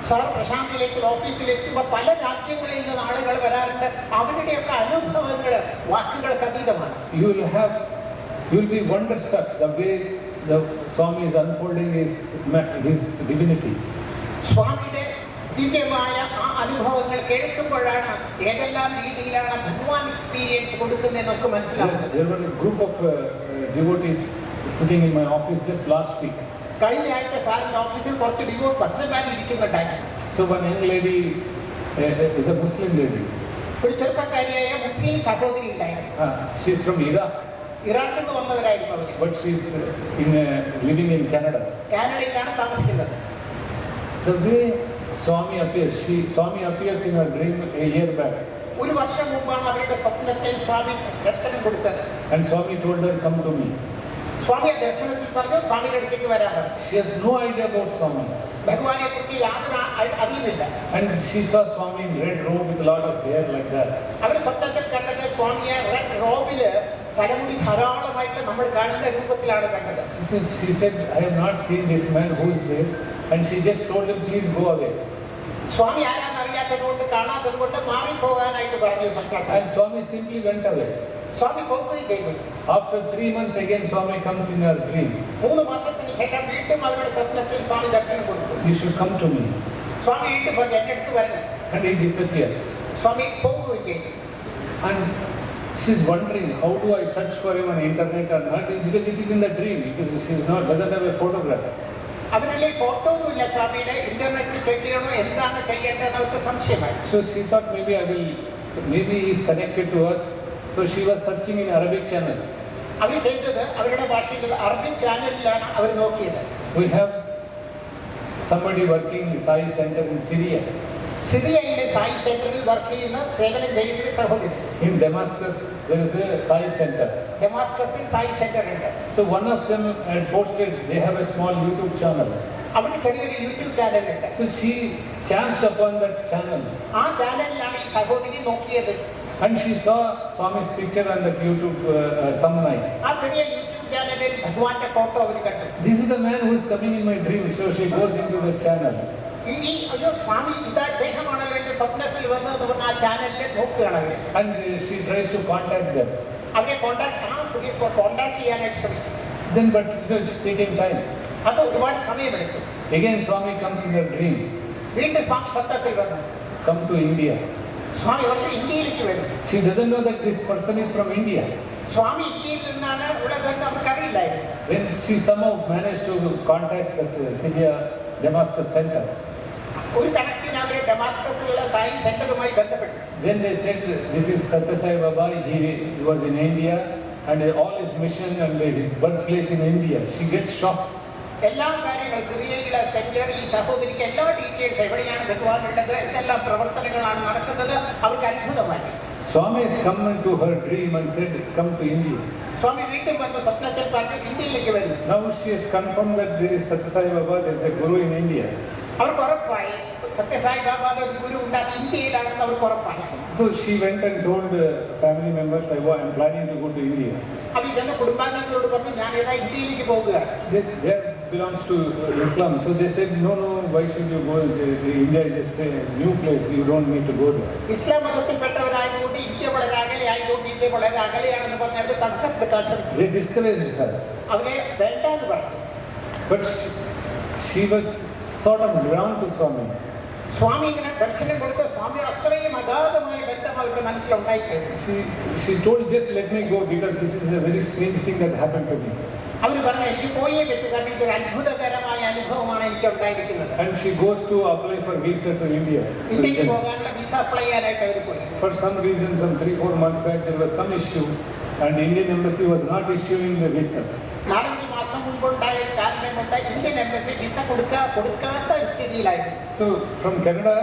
S3: Sir പ്രശാന്തിയിലേക്ക് ഓഫീസിലെത്തുമ്പോൾ പല രാജ്യങ്ങളിൽ നിന്ന് ആളുകൾ വരാറുണ്ട്. അവരുടെയൊക്കെ അനുഭവങ്ങൾ വാക്കുകൾക്ക് അതീതമാണ്.
S2: You will be wonderstruck the way the Swami is unfolding his divinity.
S3: സ്വാമിയുടെ ദിവ്യമായ ആ അനുഭവങ്ങൾ കേൾക്കുമ്പോഴാണ് ഏതെല്ലാം രീതിയിലാണ് ഭഗവാൻ എക്സ്പീരിയൻസ് കൊടുക്കുന്നത് നമുക്ക് മനസ്സിലാവുന്നത്.
S2: There were a group of devotees sitting in my office just last week.
S3: കഴിഞ്ഞ ആഴ്ച സാറിന്റെ ഓഫീസിൽ കുറച്ച് ഡിവോട്ട് ഭക്തന്മാർ ഇരിക്കുന്നുണ്ടായിരുന്നു.
S2: So one young lady is a Muslim lady.
S3: ഒരു ചെറുപ്പക്കാരിയായ മുസ്ലിം സഹോദരി ഉണ്ടായിരുന്നു.
S2: She is from Iraq.
S3: ഇറാഖിൽ നിന്ന് വന്നവരായിരുന്നു അവർ.
S2: But she is living in Canada.
S3: കാനഡയിലാണ് താമസിക്കുന്നത്.
S2: The way Swami appears in her dream a year back.
S3: ഒരു വർഷം മുമ്പാണ് അവരുടെ സ്വപ്നത്തിൽ സ്വാമി ദർശനം കൊടുത്തത്.
S2: And Swami told her, come to me.
S3: സ്വാമി ദർശനത്തിൽ പറഞ്ഞു സ്വാമിയുടെ അടുത്തേക്ക് വരാൻ പറഞ്ഞു.
S2: She has no idea about Swami.
S3: ഭഗവാനെ കുറിച്ച് യാതൊരു അറിയുന്നില്ല.
S2: And she saw Swami in red robe with a lot of hair like that.
S3: അവർ സ്വപ്നത്തിൽ കണ്ടത് സ്വാമിയെ റെഡ് റോബില് തലമുടി ധാരാളമായിട്ട് നമ്മൾ കാണുന്ന രൂപത്തിലാണ് കണ്ടത്.
S2: So she said, I have not seen this man, who is this? And she just told him, please go away.
S3: സ്വാമി ആരാന്ന് അറിയാത്തതുകൊണ്ട് കാണാത്തതുകൊണ്ട് മാറിപ്പോകാനായിട്ട് പറഞ്ഞു സ്വപ്നത്തിൽ.
S2: And Swami simply went away.
S3: സ്വാമി പോകുകയും ചെയ്തു.
S2: After 3 months again Swami comes in her dream.
S3: 3 മാസത്തിന് ശേഷം വീണ്ടും അവരുടെ സ്വപ്നത്തിൽ സ്വാമി ദർശനം കൊടുത്തു.
S2: You should come to me.
S3: സ്വാമി വീണ്ടും പറഞ്ഞു എന്റെ അടുത്ത് വരണം.
S2: And he disappears.
S3: സ്വാമി പോകുകയും ചെയ്തു.
S2: And she's wondering, how do I search for him on the internet or not? Because it is in the dream. Doesn't have a photograph.
S3: അവരുടെ photo ഒന്നുമില്ല സ്വാമിയുടെ. ഇന്റർനെറ്റിൽ ചെക്ക് ചെയ്യണോ എന്താണ് ചെയ്യേണ്ടത് അവർക്ക് സംശയമായി.
S2: So she thought maybe he is connected to us. So she was searching in Arabic channel.
S3: അവർ ചെയ്തത് അവരുടെ ഭാഷയിൽ അറബിക് ചാനലിലാണ് അവർ നോക്കിയത്.
S2: We have somebody working in Sai Center in Syria.
S3: സിറിയയിലെ സായി സെന്ററിൽ വർക്ക് ചെയ്യുന്ന സേവനം ചെയ്യുന്ന സഹോദരി.
S2: In Damascus, there is a Sai center.
S3: ഡെമാസ്കസിൽ സായി സെന്റർ ഉണ്ട്.
S2: So one of them had posted, they have a small YouTube channel.
S3: അവിടെ ചെറിയൊരു യൂട്യൂബ് ചാനൽ ഉണ്ട്.
S2: So she chanced upon that channel.
S3: ആ ചാനലിലാണ് ഈ സഹോദരി നോക്കിയത്.
S2: And she saw Swami's picture on that YouTube thumbnail.
S3: ആ ചെറിയ യൂട്യൂബ് ചാനലിൽ ഭഗവാന്റെ ഫോട്ടോ അവർ കണ്ടു.
S2: This is the man who is coming in my dream. So she goes into the channel.
S3: ഈ ഒരു സ്വാമി ഇതാ അദ്ദേഹമാണല്ലോ എന്റെ സ്വപ്നത്തിൽ വന്നതെന്ന് പറഞ്ഞ ആ ചാനലിൽ നോക്കുകയാണ് അവർ.
S2: And she tries to contact them.
S3: അവരെ കോണ്ടാക്ട് ചെയ്യാനായിട്ട് ശ്രമിക്കും.
S2: Then but it's taking time.
S3: അത് ഒരുപാട് സമയമെടുക്കും.
S2: Again Swami comes in her dream.
S3: വീണ്ടും സ്വാമി സ്വപ്നത്തിൽ വന്നു.
S2: Come to India.
S3: സ്വാമി വന്ന് ഇന്ത്യയിലേക്ക് വരും.
S2: She doesn't know that this person is from India.
S3: സ്വാമി ഇന്ത്യയിൽ നിന്നാണ് ഉള്ളതെന്ന് അവർക്കറിയില്ലായിരുന്നു.
S2: Then she somehow managed to contact that Syria Damascus center.
S3: ഒരു കണക്കിന് അവരെ ഡെമാസ്കസിലുള്ള സായി സെന്ററുമായി ബന്ധപ്പെട്ടു.
S2: Then they said, this is Sathya Sai Baba, he was in India and all his mission and his birthplace in India. She gets shocked.
S3: എല്ലാ കാര്യങ്ങളും സിറിയയിലെ centre ഈ സഹോദരിക്ക് എല്ലാ ഡീറ്റെയിൽസ് എവിടെയാണ് ഭഗവാൻ ഉള്ളത് എന്തെല്ലാം പ്രവർത്തനങ്ങളാണ് നടക്കുന്നത് അവർക്ക് അത്ഭുതമായി.
S2: Swami has come into her dream and said, come to India.
S3: സ്വാമി വീണ്ടും വന്ന് സ്വപ്നത്തിൽ പറഞ്ഞു ഇന്ത്യയിലേക്ക് വരും.
S2: Now she has confirmed that there is Sathya Sai Baba, there is a guru in India.
S3: അവർക്ക് ഉറപ്പായി സത്യസായി ബാബായുടെ ഒരു ഗുരു ഉണ്ട്, അത് ഇന്ത്യയിലാണെന്ന് അവർക്ക് ഉറപ്പായി.
S2: So she went and told family members, I am planning to go to India.
S3: അവർ ഇതന്നെ കുടുംബാംഗങ്ങളോട് പറഞ്ഞു ഞാൻ ഏതാ ഇന്ത്യയിലേക്ക് പോകുകയാണ്.
S2: This there belongs to Islam. So they said, no, why should you go? India is a new place, you don't need to go there.
S3: ഇസ്ലാം മതത്തിൽപ്പെട്ടവരായതുകൊണ്ട് ഇന്ത്യ വളരെ അകലെയായതുകൊണ്ട് ഇന്ത്യ വളരെ അകലെയാണെന്ന് പറഞ്ഞ് അവർ തടസ്സപ്പെടുത്താൻ ശ്രമിച്ചു.
S2: They discouraged her.
S3: അവരെ വേണ്ടാന്ന് പറഞ്ഞു.
S2: But she was sort of drawn to Swami.
S3: സ്വാമി ഇങ്ങനെ ദർശനം കൊടുത്ത സ്വാമിയുടെ അത്രയും അഗാധമായ ബന്ധം അവരുടെ മനസ്സിലുണ്ടായിക്കഴിഞ്ഞു.
S2: She told, just let me go because this is a very strange thing that happened to me.
S3: അവർ പറഞ്ഞു എനിക്ക് പോയേ പറ്റൂ കാരണം ഇതൊരു അത്ഭുതകരമായ അനുഭവമാണ് എനിക്ക് ഉണ്ടായിരിക്കുന്നത്.
S2: And she goes to apply for visa to India.
S3: ഇന്ത്യക്ക് പോകാനുള്ള വിസ അപ്ലൈ ചെയ്യാനായിട്ട് അവർ പോയി.
S2: For some reason, some 3-4 months back, there was some issue and Indian embassy was not issuing the visas. 4-5
S3: മാസം മുൻപുണ്ടായ ഒരു കാരണം കൊണ്ട് ഇന്ത്യൻ എംബസി വിസ കൊടുക്കാത്ത സ്ഥിതിയിലായിരുന്നു.
S2: So from Canada,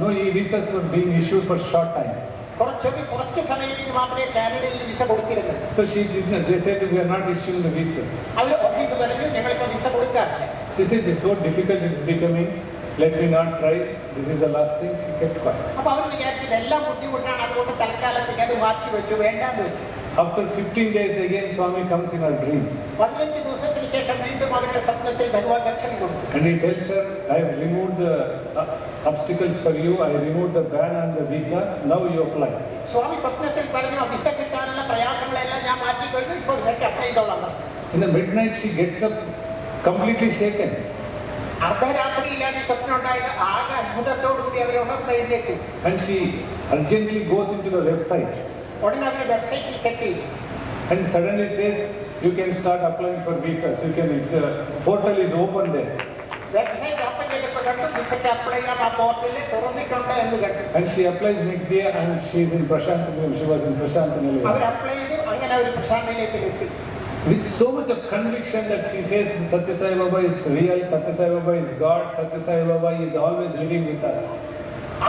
S2: no visas were being issued for short time.
S3: കുറച്ച് സമയത്തേക്ക് മാത്രമേ കാനഡയിൽ visa കൊടുത്തിരുന്നത്.
S2: So she did not. They said we are not issuing the visas.
S3: അവർ ഓഫീസ് പറഞ്ഞു ഞങ്ങളിപ്പോൾ വിസ കൊടുക്കാറില്ല.
S2: She says it's so difficult it's becoming. Let me not try. This is the last thing. She kept quiet.
S3: അപ്പോൾ അവർ വിചാരിച്ചു ഇതെല്ലാം ബുദ്ധിമുട്ടാണ് അതുകൊണ്ട് തൽക്കാലത്തേക്ക് അത് മാറ്റി വെച്ചു വേണ്ടാന്ന് വെച്ചു.
S2: After 15 days again Swami comes in her dream.
S3: 15 ദിവസത്തിന് ശേഷം വീണ്ടും അവരുടെ സ്വപ്നത്തിൽ ഭഗവാൻ ദർശനം കൊടുത്തു.
S2: And he tells her, I have removed the obstacles for you. I removed the ban on the visa. Now you apply.
S3: സ്വാമി സ്വപ്നത്തിൽ പറഞ്ഞു വിസ കിട്ടാനുള്ള പ്രയാസങ്ങളെല്ലാം ഞാൻ മാറ്റി കഴിഞ്ഞു ഇപ്പോൾ വിസയ്ക്ക് അപ്ലൈ ചെയ്തോളാം.
S2: In the midnight she gets up completely shaken.
S3: അർദ്ധരാത്രിയിലാണ് സ്വപ്നം ഉണ്ടായത്. ആകെ അത്ഭുതത്തോടു കൂടി അവർ ഉണർന്ന് എഴുന്നേറ്റു.
S2: And she urgently goes into the website.
S3: ഉടനെ അവരുടെ വെബ്സൈറ്റിൽ ചെക്ക് ചെയ്തു.
S2: And suddenly says, you can start applying for visas. You can. It's a portal is open there.
S3: Website open ചെയ്തപ്പോൾ കണ്ടു വിസയ്ക്ക് അപ്ലൈ ചെയ്യാൻ ആ പോർട്ടലിൽ തുറന്നിട്ടുണ്ട് എന്ന് കണ്ടു.
S2: And she applies next day and she is in Prasanthi Nilayam. She was in Prasanthi Nilayam.
S3: അവർ അപ്ലൈ ചെയ്തു. അങ്ങനെ അവർ പ്രശാന്തിലേക്ക് എത്തി.
S2: With so much of conviction that she says Sathya Sai Baba is real, Sathya Sai Baba is God, Sathya Sai Baba is always living with us.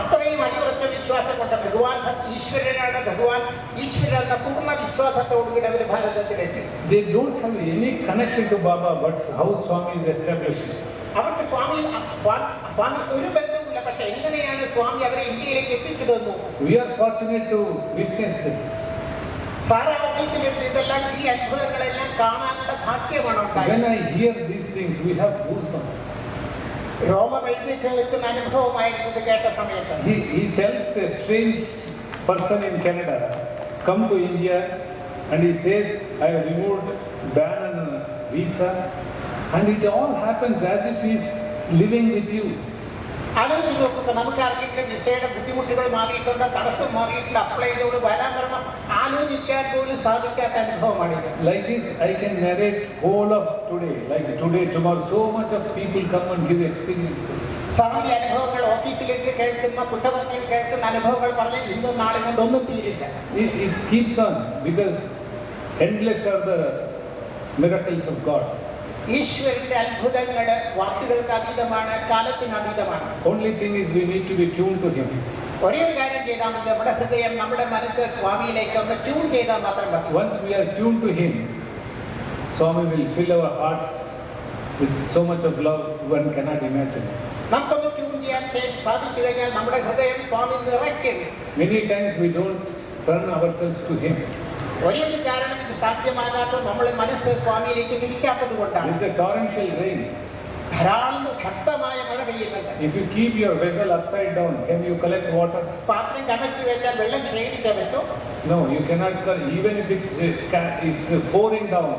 S3: അത്രയും അടിയുറച്ച വിശ്വാസം കൊണ്ട് ഭഗവാൻ ഈശ്വരനാണ്, ഭഗവാൻ ഈശ്വരനെന്ന പൂർണ്ണ വിശ്വാസത്തോടുകൂടി അവർ ഭാരതത്തിലെത്തി.
S2: They don't have any connection to Baba, but how Swami is established.
S3: അവർക്ക് സ്വാമി ഒരു ബന്ധവുമില്ല. പക്ഷെ എങ്ങനെയാണ് സ്വാമി അവരെ ഇന്ത്യയിലേക്ക് എത്തിച്ചതെന്നു
S2: We are fortunate to witness this.
S3: സാരാ ഓഫീസിലിരുന്ന് ഇതെല്ലാം ഈ അത്ഭുതങ്ങളെല്ലാം കാണാനുള്ള ഭാഗ്യമാണ് ഉണ്ടായത്.
S2: When I hear these things, we have goosebumps.
S3: രോമം എഴുന്നേറ്റ് നിൽക്കുന്ന അനുഭവമായിരുന്നു ഇത് കേട്ട സമയത്ത്.
S2: He tells a strange person in Canada, come to India, and he says, I have removed ban on visa, and it all happens as if he is living with you.
S3: ആലോചിച്ച് നോക്കുമ്പോൾ നമുക്ക് ആർക്കെങ്കിലും വിസയുടെ ബുദ്ധിമുട്ടുകൾ മാറിയിട്ടുണ്ട്, തടസ്സം മാറിയിട്ടുണ്ട്, അപ്ലൈ ചെയ്തോട് വരാൻ പറയുമ്പോൾ ആലോചിക്കാൻ പോലും സാധിക്കാത്ത അനുഭവമാണിത്.
S2: Like this, I can narrate whole of today, like today, tomorrow, so much of people come and give experiences.
S3: സ്വാമി അനുഭവങ്ങൾ ഓഫീസിലേക്ക് കേൾക്കുന്ന, പുട്ടപർത്തിയിൽ കേൾക്കുന്ന അനുഭവങ്ങൾ പറഞ്ഞാൽ ഇന്നും നാളെ കൊണ്ടൊന്നും തീരില്ല.
S2: It keeps on because endless are the miracles of God.
S3: ഈശ്വരന്റെ അത്ഭുതങ്ങൾ വാക്കുകൾക്ക് അതീതമാണ്, കാലത്തിന് അതീതമാണ്.
S2: Only thing is we need to be tuned to Him.
S3: ഒരേ ഒരു കാര്യം ചെയ്താൽ മതി, നമ്മുടെ ഹൃദയം നമ്മുടെ മനസ്സ് സ്വാമിയിലേക്ക് ഒന്ന് ട്യൂൺ ചെയ്താൽ മാത്രം മതി.
S2: Once we are tuned to Him, Swami will fill our hearts with so much of love one cannot imagine.
S3: നമുക്കൊന്ന് ട്യൂൺ ചെയ്യാൻ സാധിച്ചു കഴിഞ്ഞാൽ നമ്മുടെ ഹൃദയം സ്വാമി നിറയ്ക്കും.
S2: Many times we don't turn ourselves to Him.
S3: ഒരേ ഒരു കാരണം ഇത് സാധ്യമാകാത്ത നമ്മുടെ മനസ്സ് സ്വാമിയിലേക്ക് തിരിക്കാത്തത് കൊണ്ടാണ്.
S2: It's a torrential rain.
S3: ധാരാളം ശക്തമായ മഴ പെയ്യുന്നുണ്ട്.
S2: If you keep your vessel upside down, can you collect water?
S3: പാത്രം കമഴ്ത്തി വെച്ചാൽ വെള്ളം ശേഖരിക്കാൻ പറ്റും?
S2: No, you cannot. Even if it's pouring down,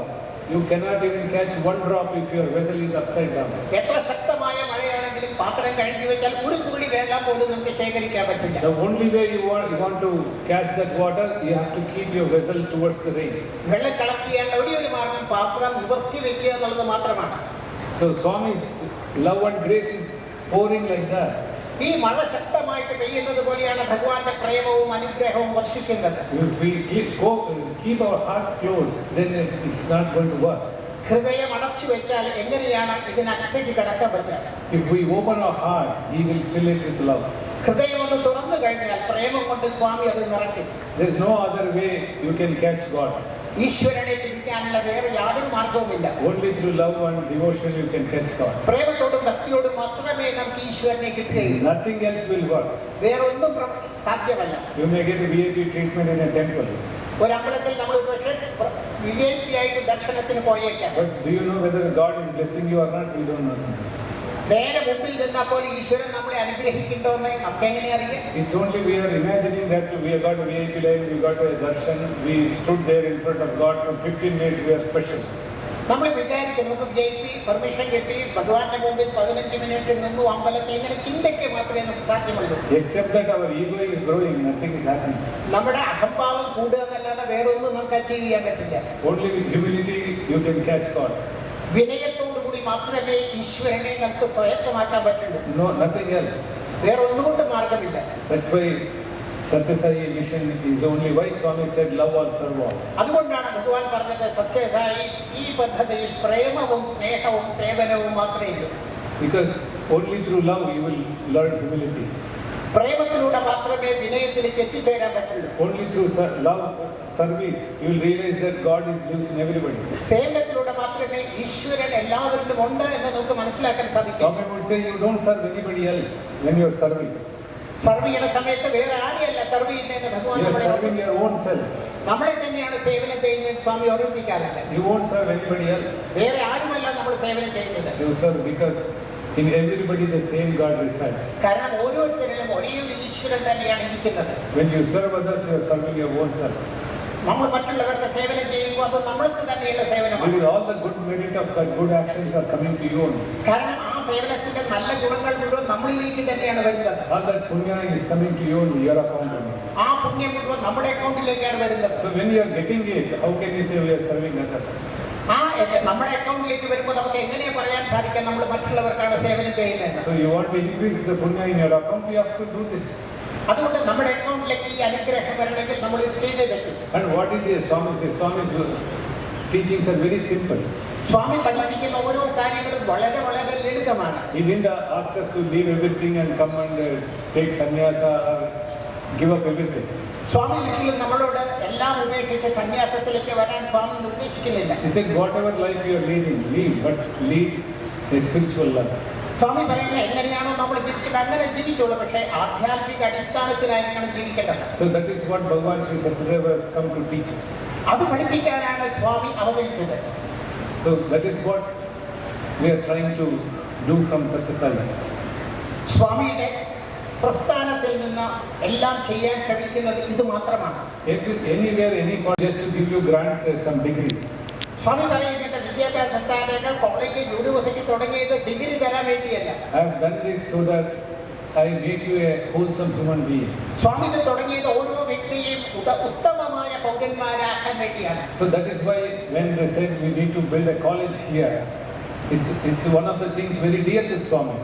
S2: you cannot even catch one drop if your vessel is upside down.
S3: എത്ര ശക്തമായ മഴയാണെങ്കിലും പാത്രം കഴുകി വെച്ചാൽ ഒരു തുള്ളി വെള്ളം പോലും നമുക്ക് ശേഖരിക്കാൻ പറ്റില്ല.
S2: The only way you want to catch that water, you have to keep your vessel towards the rain.
S3: വെള്ളം കളക്ട് ചെയ്യാനുള്ള ഒരേ ഒരു മാർഗം പാത്രം നിവർത്തി വെക്കുക എന്നുള്ളത് മാത്രമാണ്.
S2: So Swami's love and grace is pouring like that.
S3: ഈ മഴ ശക്തമായിട്ട് പെയ്യുന്നത് പോലെയാണ് ഭഗവാന്റെ പ്രേമവും അനുഗ്രഹവും വർഷിക്കുന്നത്.
S2: If we keep our hearts closed, then it's not going to work.
S3: ഹൃദയം അടച്ചു വെച്ചാൽ എങ്ങനെയാണ് ഇതിനകത്തേക്ക് കടക്കാൻ പറ്റുക?
S2: If we open our heart, He will fill it with love.
S3: ഹൃദയം ഒന്ന് തുറന്നു കഴിഞ്ഞാൽ പ്രേമം കൊണ്ട് സ്വാമി അത് നിറയ്ക്കും.
S2: There is no other way you can catch God.
S3: ഈശ്വരനെ പിടിക്കാനുള്ള വേറെ യാതൊരു മാർഗവുമില്ല.
S2: Only through love and devotion you can catch God.
S3: പ്രേമത്തോടും ഭക്തിയോടും മാത്രമേ നമുക്ക് ഈശ്വരനെ കിട്ടുകയുള്ളൂ.
S2: Nothing else will work.
S3: വേറെ ഒന്നും സാധ്യമല്ല.
S2: You may get a VIP treatment in a temple.
S3: ഒരു അമ്പലത്തിൽ നമ്മൾ പക്ഷേ VIP ആയിട്ട് ദർശനത്തിന് പോയേക്കാം.
S2: But do you know whether God is blessing you or not? We don't know.
S3: നേരെ മുമ്പിൽ നിന്നപ്പോൾ ഈശ്വരൻ നമ്മളെ അനുഗ്രഹിക്കുന്നുണ്ടോന്ന് നമുക്ക് എങ്ങനെ അറിയാം?
S2: It's only we are imagining that we have got a VIP line, we got a darshan, we stood there in front of God for 15 minutes, we are special.
S3: നമ്മൾ വിചാരിക്കും നമുക്ക് VIP പെർമിഷൻ കിട്ടി ഭഗവാന്റെ മുമ്പിൽ 15 മിനിറ്റ് നിന്നു അമ്പലത്തിൽ, ഇങ്ങനെ ചിന്തയ്ക്ക് മാത്രമേ നമുക്ക് സാധ്യമുള്ളൂ.
S2: Except that our ego is growing, nothing is happening.
S3: നമ്മുടെ അഹംഭാവം കൂടുക എന്നല്ലാതെ വേറെ ഒന്നും നമുക്ക് അച്ചീവ് ചെയ്യാൻ പറ്റില്ല.
S2: Only with humility you can catch God.
S3: വിനയത്തോടുകൂടി മാത്രമേ ഈശ്വരനെ നമുക്ക് സ്വായത്തമാക്കാൻ പറ്റുള്ളൂ.
S2: No, nothing else.
S3: വേറെ ഒന്നുകൊണ്ട് മാർഗമില്ല.
S2: That's why Sathya Sai mission is only why Swami said love all serve all.
S3: അതുകൊണ്ടാണ് ഭഗവാൻ പറഞ്ഞത് സത്യസായി ഈ പദ്ധതിയിൽ പ്രേമവും സ്നേഹവും സേവനവും മാത്രമേ ഉള്ളൂ.
S2: Because only through love you will learn humility.
S3: പ്രേമത്തിലൂടെ മാത്രമേ വിനയത്തിലേക്ക് എത്തിച്ചേരാൻ പറ്റുള്ളൂ.
S2: Only through love service you will realize that God lives in everybody.
S3: സേവനത്തിലൂടെ മാത്രമേ ഈശ്വരൻ എല്ലാവരിലും ഉണ്ട് എന്ന് നമുക്ക് മനസ്സിലാക്കാൻ സാധിക്കൂ.
S2: Swami would say you don't serve anybody else when you are serving.
S3: Serve ചെയ്യുന്ന സമയത്ത് വേറെ ആരെയല്ല സർവ് ചെയ്യുന്നതെന്ന് ഭഗവാൻ
S2: You are serving your own self.
S3: നമ്മളെ തന്നെയാണ് സേവനം ചെയ്യുന്നത് സ്വാമി ഓർമ്മിപ്പിക്കാറുണ്ട്.
S2: You won't serve anybody else.
S3: വേറെ ആരുമല്ല നമ്മൾ സേവനം ചെയ്യുന്നത്.
S2: You serve because in everybody the same God resides.
S3: കാരണം ഓരോരുത്തരിലും ഒരേ ഒരു ഈശ്വരൻ തന്നെയാണ് ഇരിക്കുന്നത്.
S2: When you serve others, you are serving your own self.
S3: നമ്മൾ മറ്റുള്ളവർക്ക് സേവനം ചെയ്യുമ്പോൾ അത് നമ്മൾക്ക് തന്നെയുള്ള സേവനമാണ്.
S2: Because all the good merit of that good actions are coming to you only.
S3: കാരണം ആ സേവനത്തിന്റെ നല്ല ഗുണങ്ങൾ മുഴുവൻ നമ്മളിലേക്ക് തന്നെയാണ് വരുന്നത്.
S2: All that punya is coming to you only, your account only.
S3: ആ പുണ്യം മുഴുവൻ നമ്മുടെ അക്കൗണ്ടിലേക്കാണ് വരുന്നത്.
S2: So when you are getting it, how can you say we are serving others?
S3: ആ നമ്മുടെ അക്കൗണ്ടിലേക്ക് വരുമ്പോൾ നമുക്ക് എങ്ങനെ പറയാൻ സാധിക്കാം നമ്മൾ മറ്റുള്ളവർക്കാണ് സേവനം ചെയ്യുന്നത്?
S2: So you want to increase the punya in your account, you have to do this.
S3: അതുകൊണ്ട് നമ്മുടെ അക്കൗണ്ടിലേക്ക് ഈ അനുഗ്രഹം വരണമെങ്കിൽ നമ്മൾ ഇത് ചെയ്തേ പറ്റും.
S2: And what did the Swami say? Swami's teachings are very simple.
S3: സ്വാമി പഠിപ്പിക്കുന്ന ഓരോ കാര്യങ്ങളും വളരെ വളരെ ലളിതമാണ്.
S2: He didn't ask us to leave everything and come and take sannyasa or give up everything.
S3: സ്വാമി ഒരിക്കലും നമ്മളോട് എല്ലാം ഉപേക്ഷിച്ച് സന്യാസത്തിലേക്ക് വരാൻ സ്വാമി നിർദ്ദേശിക്കുന്നില്ല.
S2: He said whatever life you are leading, lead, but lead a spiritual life.
S3: സ്വാമി പറയുന്നത് എങ്ങനെയാണോ നമ്മൾ ജീവിക്കുന്നത് അങ്ങനെ ജീവിക്കുള്ളൂ, പക്ഷേ ആധ്യാത്മിക അടിസ്ഥാനത്തിലായിരിക്കണം ജീവിക്കേണ്ടത്.
S2: So that is what Bhagawan Sri Sathya Sai has come to teach us.
S3: അത് പഠിപ്പിക്കാനാണ് സ്വാമി അവതരിച്ചത്.
S2: So that is what we are trying to do from Sathya Sai.
S3: സ്വാമിയുടെ പ്രസ്ഥാനത്തിൽ നിന്ന് എല്ലാം ചെയ്യാൻ ശ്രമിക്കുന്നത് ഇത് മാത്രമാണ്.
S2: Anywhere, any point, just to give you grant some degrees.
S3: സ്വാമി പറയുന്നത് വിദ്യാഭ്യാസ സ്ഥാപനങ്ങൾ, കോളേജ്, യൂണിവേഴ്സിറ്റി തുടങ്ങിയത് ഡിഗ്രി തരാൻ വേണ്ടിയല്ല.
S2: I have done this so that I make you a wholesome human being.
S3: സ്വാമി ഇത് തുടങ്ങിയത് ഓരോ വ്യക്തിയെയും ഉത്തമമായ പൗരന്മാരാക്കാൻ വേണ്ടിയാണ്.
S2: So that is why when they said we need to build a college here, it's one of the things very dear to Swami.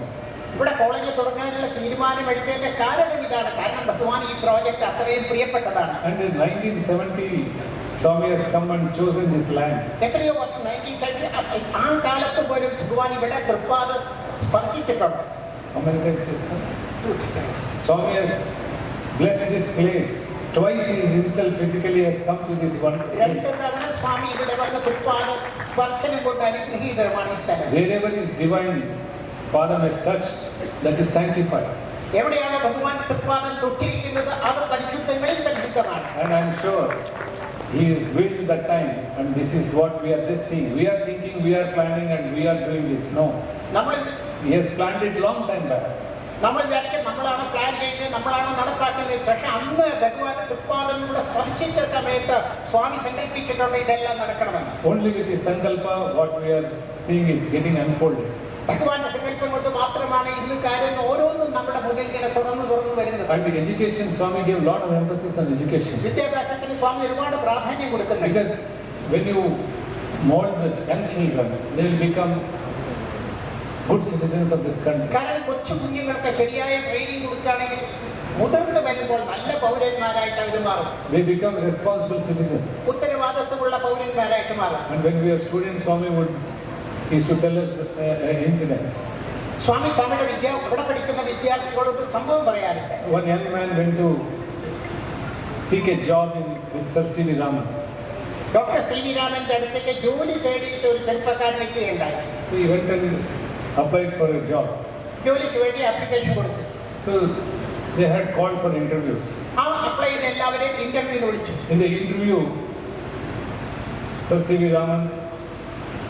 S3: ഇവിടെ college തുടങ്ങാനുള്ള തീരുമാനമെടുത്തതിന്റെ കാരണം ഇതാണ്. കാരണം ഭഗവാൻ ഈ പ്രോജക്റ്റ് അത്രയും പ്രിയപ്പെട്ടതാണ്.
S2: And in 1970s, Swami has come and chosen this land.
S3: എത്രയോ വർഷം 1970 ആ കാലത്ത് പോലും ഭഗവാൻ ഇവിടെ തൃപ്പാദം സ്പർശിച്ചിട്ടുണ്ട്.
S2: How many times he has come? Swami has blessed this place. Twice he himself physically has come to this one place.
S3: രണ്ട് തവണ സ്വാമി ഇവിടെ വന്ന് തൃപ്പാദം സ്പർശനം കൊണ്ട് അനുഗ്രഹീതമാണ് ഈ സ്ഥലം.
S2: Wherever his divine Padam has touched, that is sanctified.
S3: എവിടെയാണ് ഭഗവാൻ തൃപ്പാദം തൊട്ടിരിക്കുന്നത് അത് പരിശുദ്ധങ്ങളിൽ പരിശുദ്ധമാണ്.
S2: And I am sure he is willed that time, and this is what we are just seeing. We are thinking, we are planning, and we are doing this. No, he has planned it long time back.
S3: നമ്മൾ വിചാരിക്കും നമ്മളാണ് plan ചെയ്യുന്നത്, നമ്മളാണ് നടപ്പാക്കുന്നത്. പക്ഷെ അന്ന് ഭഗവാന്റെ തൃപ്പാദം സ്പർശിച്ച സമയത്ത് സ്വാമി സങ്കല്പിച്ചിട്ടുണ്ട് ഇതെല്ലാം നടക്കണമെന്ന്.
S2: Only with his sankalpa, what we are seeing is getting unfolded.
S3: ഭഗവാന്റെ സങ്കല്പം കൊണ്ട് മാത്രമാണ് ഇന്ന് കാര്യങ്ങൾ ഓരോന്നും നമ്മുടെ മുന്നിൽ ഇങ്ങനെ തുറന്നു വരുന്നത്.
S2: And the education, Swami gave a lot of emphasis on education.
S3: വിദ്യാഭ്യാസത്തിന് സ്വാമി ഒരുപാട് പ്രാധാന്യം കൊടുക്കുന്നു.
S2: Because when you mold the young children, they will become good citizens of this country.
S3: കാരണം കൊച്ചു കുഞ്ഞുങ്ങൾക്ക് ശരിയായ ട്രെയിനിങ് കൊടുക്കുകയാണെങ്കിൽ മുതിർന്നു വരുമ്പോൾ നല്ല പൗരന്മാരായിട്ട് അവർ മാറും.
S2: They become responsible citizens.
S3: ഉത്തരവാദിത്വമുള്ള പൗരന്മാരായിട്ട് മാറും.
S2: And when we are students, Swami used to tell us an incident.
S3: സ്വാമിയുടെ ഇവിടെ പഠിക്കുന്ന വിദ്യാർത്ഥികളോട് സംഭവം പറയാറുണ്ട്.
S2: One young man went to seek a job with Sir C.V. Raman.
S3: Doctor C.V. രാമന്റെ അടുത്തേക്ക് ജോലി തേടിയിട്ട് ഒരു ചെറുപ്പക്കാരൻ എത്തുകയുണ്ടായി.
S2: So he went and applied for a job.
S3: ജോലിക്ക് വേണ്ടി ആപ്ലിക്കേഷൻ കൊടുത്തു.
S2: So they had called for interviews.
S3: ആ അപ്ലൈ ചെയ്ത എല്ലാവരെയും ഇന്റർവ്യൂവിന് വിളിച്ചു.
S2: In the interview, Sir C.V. Raman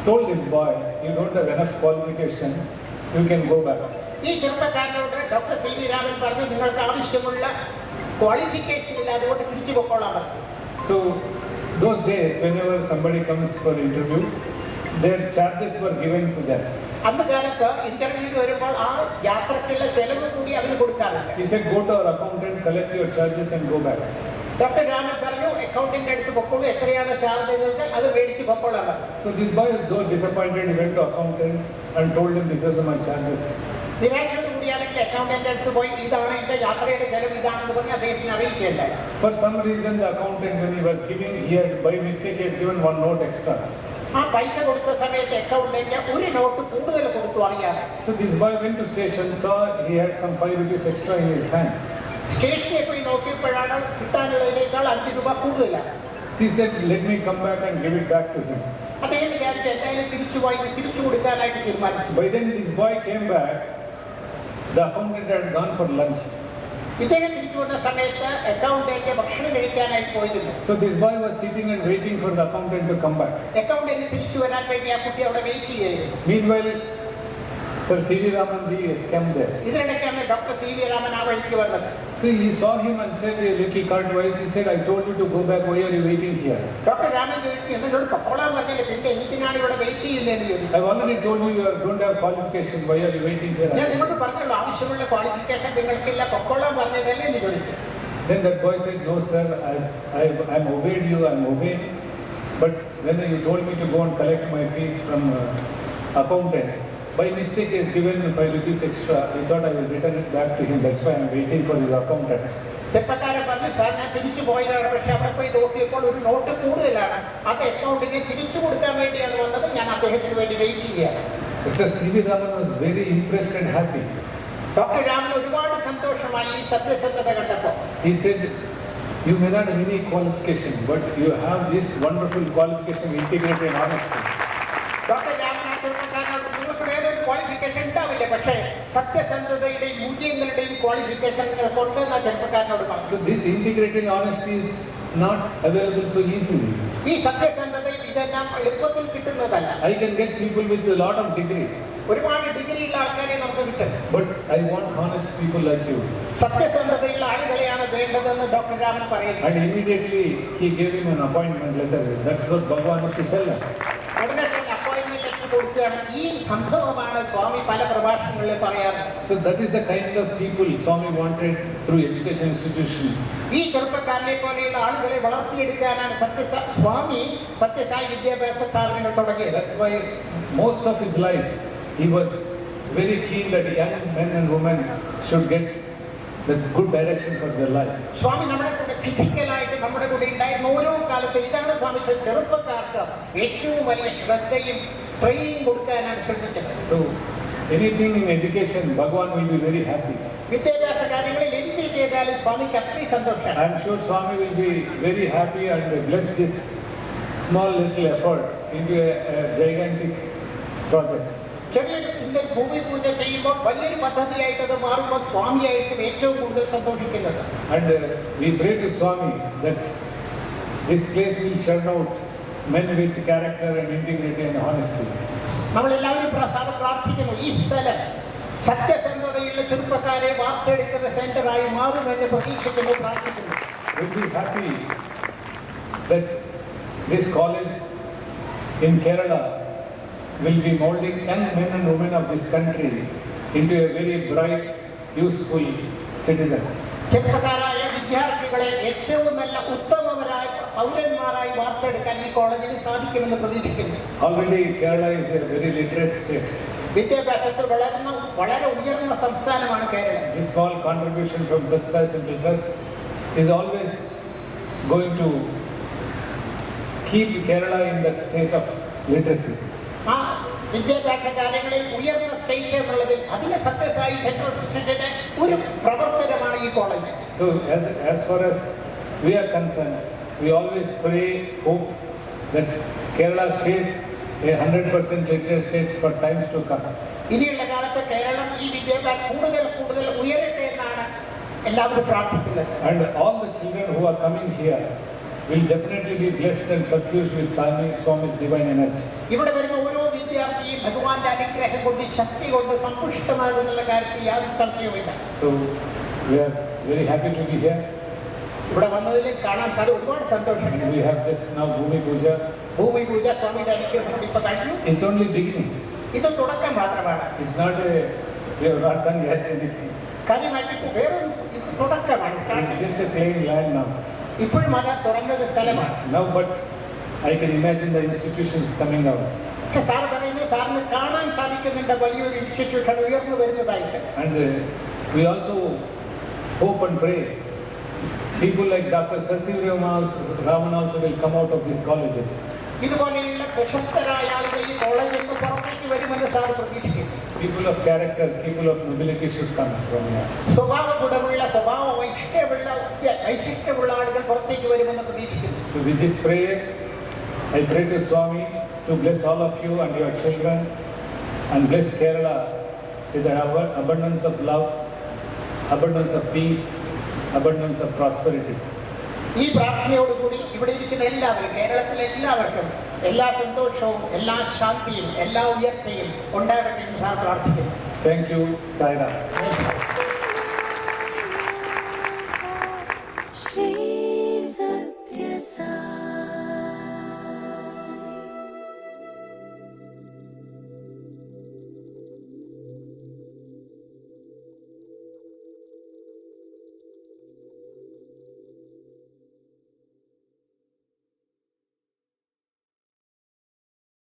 S2: told this boy, you don't have enough qualification, you can go back.
S3: ഈ ചെറുപ്പക്കാരനോട് doctor C.V. Raman പറഞ്ഞു നിങ്ങൾക്ക് ആവശ്യമുള്ള ക്വാളിഫിക്കേഷൻ ഇല്ല, അതുകൊണ്ട് തിരിച്ചു പോയിക്കോളാൻ പറഞ്ഞു.
S2: So those days, whenever somebody comes for interview, their charges were given to them.
S3: അന്ന് കാലത്ത് ഇന്റർവ്യൂവിന് വരുമ്പോൾ ആ യാത്രക്കുള്ള ചെലവ് കൂടി അവന് കൊടുക്കാറുണ്ട്.
S2: He said, go to our accountant, collect your charges and go back.
S3: Doctor Raman പറഞ്ഞു അക്കൗണ്ടിന്റെ അടുത്ത് പൊക്കോളൂ, എത്രയാണ് ചാർജ് ചെയ്താൽ അത് മേടിച്ച് പൊക്കോളാൻ പറഞ്ഞു.
S2: So this boy was though disappointed, he went to accountant and told him this is my charges.
S3: നിരാശയോട് കൂടിയാണെങ്കിൽ അക്കൗണ്ടന്റ് അടുത്ത് പോയി ഇതാണ് എന്റെ യാത്രയുടെ ചെലവ് ഇതാണെന്ന് പറഞ്ഞ് അദ്ദേഹത്തിന് അറിയിക്കുകയുണ്ടായി.
S2: For some reason the accountant, when he was giving, he had by mistake he had given one note extra.
S3: ആ പൈസ കൊടുത്ത സമയത്ത് അക്കൗണ്ടന്റ് ഒരു നോട്ട് കൂടുതൽ കൊടുത്തു അറിയാതെ.
S2: So this boy went to station, saw he had some 5 rupees extra in his hand.
S3: സ്റ്റേഷനിൽ പോയി നോക്കിയപ്പോഴാണ് കിട്ടാനുള്ളതിനേക്കാൾ 5 രൂപ കൂടുതലാണ്.
S2: He said, let me come back and give it back to him.
S3: അദ്ദേഹം വിചാരിച്ചു എന്തായാലും തിരിച്ചു കൊടുക്കാനായിട്ട് തീരുമാനിച്ചു.
S2: By then this boy came back, the accountant had gone for lunch.
S3: ഇദ്ദേഹം തിരിച്ചു വന്ന സമയത്ത് അക്കൗണ്ടന്റ് ഭക്ഷണം കഴിക്കാനായിട്ട് പോയിരുന്നു.
S2: So this boy was sitting and waiting for the accountant to come back.
S3: Accountant തിരിച്ചു വരാൻ വേണ്ടി ആ കുട്ടി അവിടെ വെയിറ്റ് ചെയ്യുന്നു.
S2: Meanwhile, Sir C.V. Raman ji has come there.
S3: ഇതിനിടയ്ക്കാണ് ഡോക്ടർ C.V. രാമൻ ആ വഴിക്ക് വന്നത്.
S2: So he saw him and said a little curt voice, he said, I told you to go back, why are you waiting here?
S3: Doctor Raman ചോദിച്ചു എന്നോട് പൊക്കോളാൻ പറഞ്ഞില്ല, പിന്നെ എന്തിനാണ് ഇവിടെ വെയിറ്റ് ചെയ്യുന്നതെന്ന് ചോദിച്ചു.
S2: I've already told you don't have qualifications, why are you waiting here?
S3: ഞാൻ നിങ്ങളോട് പറഞ്ഞല്ലോ ആവശ്യമുള്ള ക്വാളിഫിക്കേഷൻ നിങ്ങൾക്കില്ല, പൊക്കോളാൻ പറഞ്ഞതല്ലേ എന്ന് ചോദിച്ചു.
S2: Then that boy said, no sir, I'm obeyed you, I'm obeyed. But when you told me to go and collect my fees from accountant, by mistake he has given me 5 rupees extra. I thought I will return it back to him. That's why I'm waiting for his accountant.
S3: ചെറുപ്പക്കാരൻ പറഞ്ഞു sir ഞാൻ തിരിച്ചു പോയതാണ്, പക്ഷെ അവിടെ പോയി നോക്കിയപ്പോൾ ഒരു നോട്ട് കൂടുതലാണ്, അത് അക്കൗണ്ടിന് തിരിച്ചു കൊടുക്കാൻ വേണ്ടിയാണ് വന്നത്, ഞാൻ അദ്ദേഹത്തിന് വേണ്ടി വെയിറ്റ് ചെയ്യുകയാണ്.
S2: Dr. C.V. Raman was very impressed and happy.
S3: Doctor Raman ഒരുപാട് സന്തോഷമായി ഈ സത്യസന്ധത കണ്ടപ്പോൾ.
S2: He said, you may not have any qualification, but you have this wonderful qualification, integrity and honesty.
S3: Doctor Raman ആ ചെറുപ്പക്കാരനോട് നിങ്ങൾക്ക് വേറൊരു ക്വാളിഫിക്കേഷൻ ഉണ്ടാവില്ല, പക്ഷേ സത്യസന്ധതയുടെയും മൂല്യങ്ങളുടെയും ക്വാളിഫിക്കേഷൻ നിങ്ങൾക്കുണ്ട് എന്ന് ചെറുപ്പക്കാരനോട് പറഞ്ഞു.
S2: So this integrity and honesty is not available so easily.
S3: ഈ സത്യസന്ധതയും ഇതെല്ലാം എളുപ്പത്തിൽ കിട്ടുന്നതല്ല.
S2: I can get people with a lot of degrees.
S3: ഒരുപാട് ഡിഗ്രിയുള്ള ആൾക്കാരെ നമുക്ക് കിട്ടും.
S2: But I want honest people like you.
S3: സത്യസന്ധതയുള്ള ആളുകളെയാണ് വേണ്ടതെന്ന് ഡോക്ടർ രാമൻ പറയുന്നു.
S2: And immediately he gave him an appointment letter. That's what Bhagawan used to tell us.
S3: ഉടനെ തന്നെ appointment letter കൊടുക്കുകയാണ്. ഈ സംഭവമാണ് സ്വാമി പല പ്രഭാഷണങ്ങളിൽ പറയാറ്.
S2: So that is the kind of people Swami wanted through education institutions.
S3: ഈ ചെറുപ്പക്കാരനെ പോലെയുള്ള ആളുകളെ വളർത്തിയെടുക്കാനാണ് സ്വാമി സത്യസായി വിദ്യാഭ്യാസ സ്ഥാപനങ്ങൾ തുടങ്ങിയത്.
S2: That's why most of his life he was very keen that young men and women should get the good direction for their life.
S3: സ്വാമി നമ്മുടെ കൂടെ ഫിസിക്കലായിട്ട് നമ്മുടെ കൂടെ ഉണ്ടായിരുന്ന ഓരോ കാലത്ത് ഇതാണ് സ്വാമി ചെറുപ്പക്കാർക്ക് ഏറ്റവും വലിയ ശ്രദ്ധയും ട്രെയിനിങ് കൊടുക്കാനാണ് ശ്രദ്ധിച്ചത്.
S2: So anything in education, Bhagawan will be very happy.
S3: വിദ്യാഭ്യാസ കാര്യങ്ങളിൽ എന്ത് ചെയ്താലും സ്വാമിക്ക് അത്രയും സന്തോഷമാണ്.
S2: I am sure Swami will be very happy and bless this small little effort into a gigantic project.
S3: ചെറിയ ഭൂമി പൂജ ചെയ്യുമ്പോൾ വലിയൊരു പദ്ധതിയായിട്ട് അത് മാറുമ്പോൾ സ്വാമിയായിരിക്കും ഏറ്റവും കൂടുതൽ സന്തോഷിക്കുന്നത്.
S2: And we pray to Swami that this place will churn out men with character and integrity and honesty.
S3: നമ്മളെല്ലാവരും പ്രാർത്ഥിക്കുന്നു ഈ സ്ഥലം സത്യസന്ധതയുള്ള ചെറുപ്പക്കാരെ വാർത്തെടുക്കുന്ന സെന്ററായി മാറുമെന്ന് പ്രതീക്ഷിക്കുന്നു, പ്രാർത്ഥിക്കുന്നു.
S2: We'll be happy that this college in Kerala will be molding young men and women of this country into a very bright, useful citizens.
S3: ചെറുപ്പക്കാരായ വിദ്യാർത്ഥികളെ ഏറ്റവും നല്ല ഉത്തമവരായ പൗരന്മാരായി വാർത്തെടുക്കാൻ ഈ കോളേജിന് സാധിക്കുമെന്ന് പ്രതീക്ഷിക്കുന്നു.
S2: Already Kerala is a very literate state.
S3: വിദ്യാഭ്യാസത്തിൽ വളരെ ഉയർന്ന സംസ്ഥാനമാണ് Keralam.
S2: This small contribution from Sathya Sai Central Trust is always going to keep Kerala in that state of literacy.
S3: ആ വിദ്യാഭ്യാസ കാര്യങ്ങളിൽ ഉയർന്ന സ്റ്റേറ്റ് എന്നുള്ളതിൽ അതിന് സത്യസായി സെൻട്രൽ ട്രസ്റ്റിന്റെ ഒരു പ്രവർത്തനമാണ് ഈ college.
S2: So as far as we are concerned, we always pray, hope that Kerala stays a 100% literate state for times to come.
S3: ഇനിയുള്ള കാലത്ത് കേരളം ഈ വിദ്യാഭ്യാസം കൂടുതൽ ഉയരട്ടെ എന്നാണ് എല്ലാവരും പ്രാർത്ഥിക്കുന്നത്.
S2: And all the children who are coming here will definitely be blessed and suffused with Swami's divine energy.
S3: ഇവിടെ വരുന്ന ഓരോ വിദ്യാർത്ഥിയും ഭഗവാന്റെ അനുഗ്രഹം കൊണ്ട് ശക്തി കൊണ്ട് സമ്പുഷ്ടമാകുന്നുള്ള കാര്യത്തിൽ യാതൊരു സംശയവുമില്ല.
S2: So we are very happy to be here.
S3: ഇവിടെ വന്നതിൽ കാണാൻ സാധിക്കും, ഒരുപാട് സന്തോഷമുണ്ട്.
S2: We have just now ഭൂമി പൂജ സ്വാമിയുടെ അനുഗ്രഹം ഇപ്പൊ കഴിഞ്ഞു. It's only beginning.
S3: ഇത് തുടക്കം മാത്രമാണ്.
S2: It's not we have not done yet anything.
S3: കാര്യമായിട്ട് വേറെ ഇത് തുടക്കമാണ്.
S2: It's just a plain land now.
S3: ഇപ്പോഴും അത് തുറന്ന ഒരു സ്ഥലമാണ്.
S2: Now but I can imagine the institutions coming out.
S3: Sir പറയുന്നു, സാറിന് കാണാൻ സാധിക്കുന്നുണ്ട് വലിയൊരു ഇൻസ്റ്റിറ്റ്യൂഷൻ ഉയർന്നു വരുന്നതായിട്ട്.
S2: And we also hope and pray people like Dr. Raman also will come out of these colleges.
S3: ഇതുപോലെയുള്ള പ്രശസ്തരായ ആളുകൾ ഈ കോളേജിൽ നിന്ന് പുറത്തേക്ക് വരുമെന്ന് സാർ പ്രതീക്ഷിക്കുന്നു.
S2: People of character, people of nobility should come from here.
S3: സ്വഭാവ ഗുണമുള്ള വൈശിഷ്ട്യമുള്ള ആളുകൾ പുറത്തേക്ക് വരുമെന്ന് പ്രതീക്ഷിക്കുന്നു.
S2: So with this prayer, I pray to Swami to bless all of you and your children and bless Kerala with the abundance of love, abundance of peace, abundance of prosperity.
S3: ഈ പ്രാർത്ഥനയോടുകൂടി ഇവിടെ ഇരിക്കുന്ന എല്ലാവരും, കേരളത്തിലെ എല്ലാവർക്കും എല്ലാ സന്തോഷവും എല്ലാ ശാന്തിയും എല്ലാ ഉയർച്ചയും ഉണ്ടാകട്ടെ എന്ന് സാർ പ്രാർത്ഥിക്കുന്നു.
S2: Thank you, Sai Ram.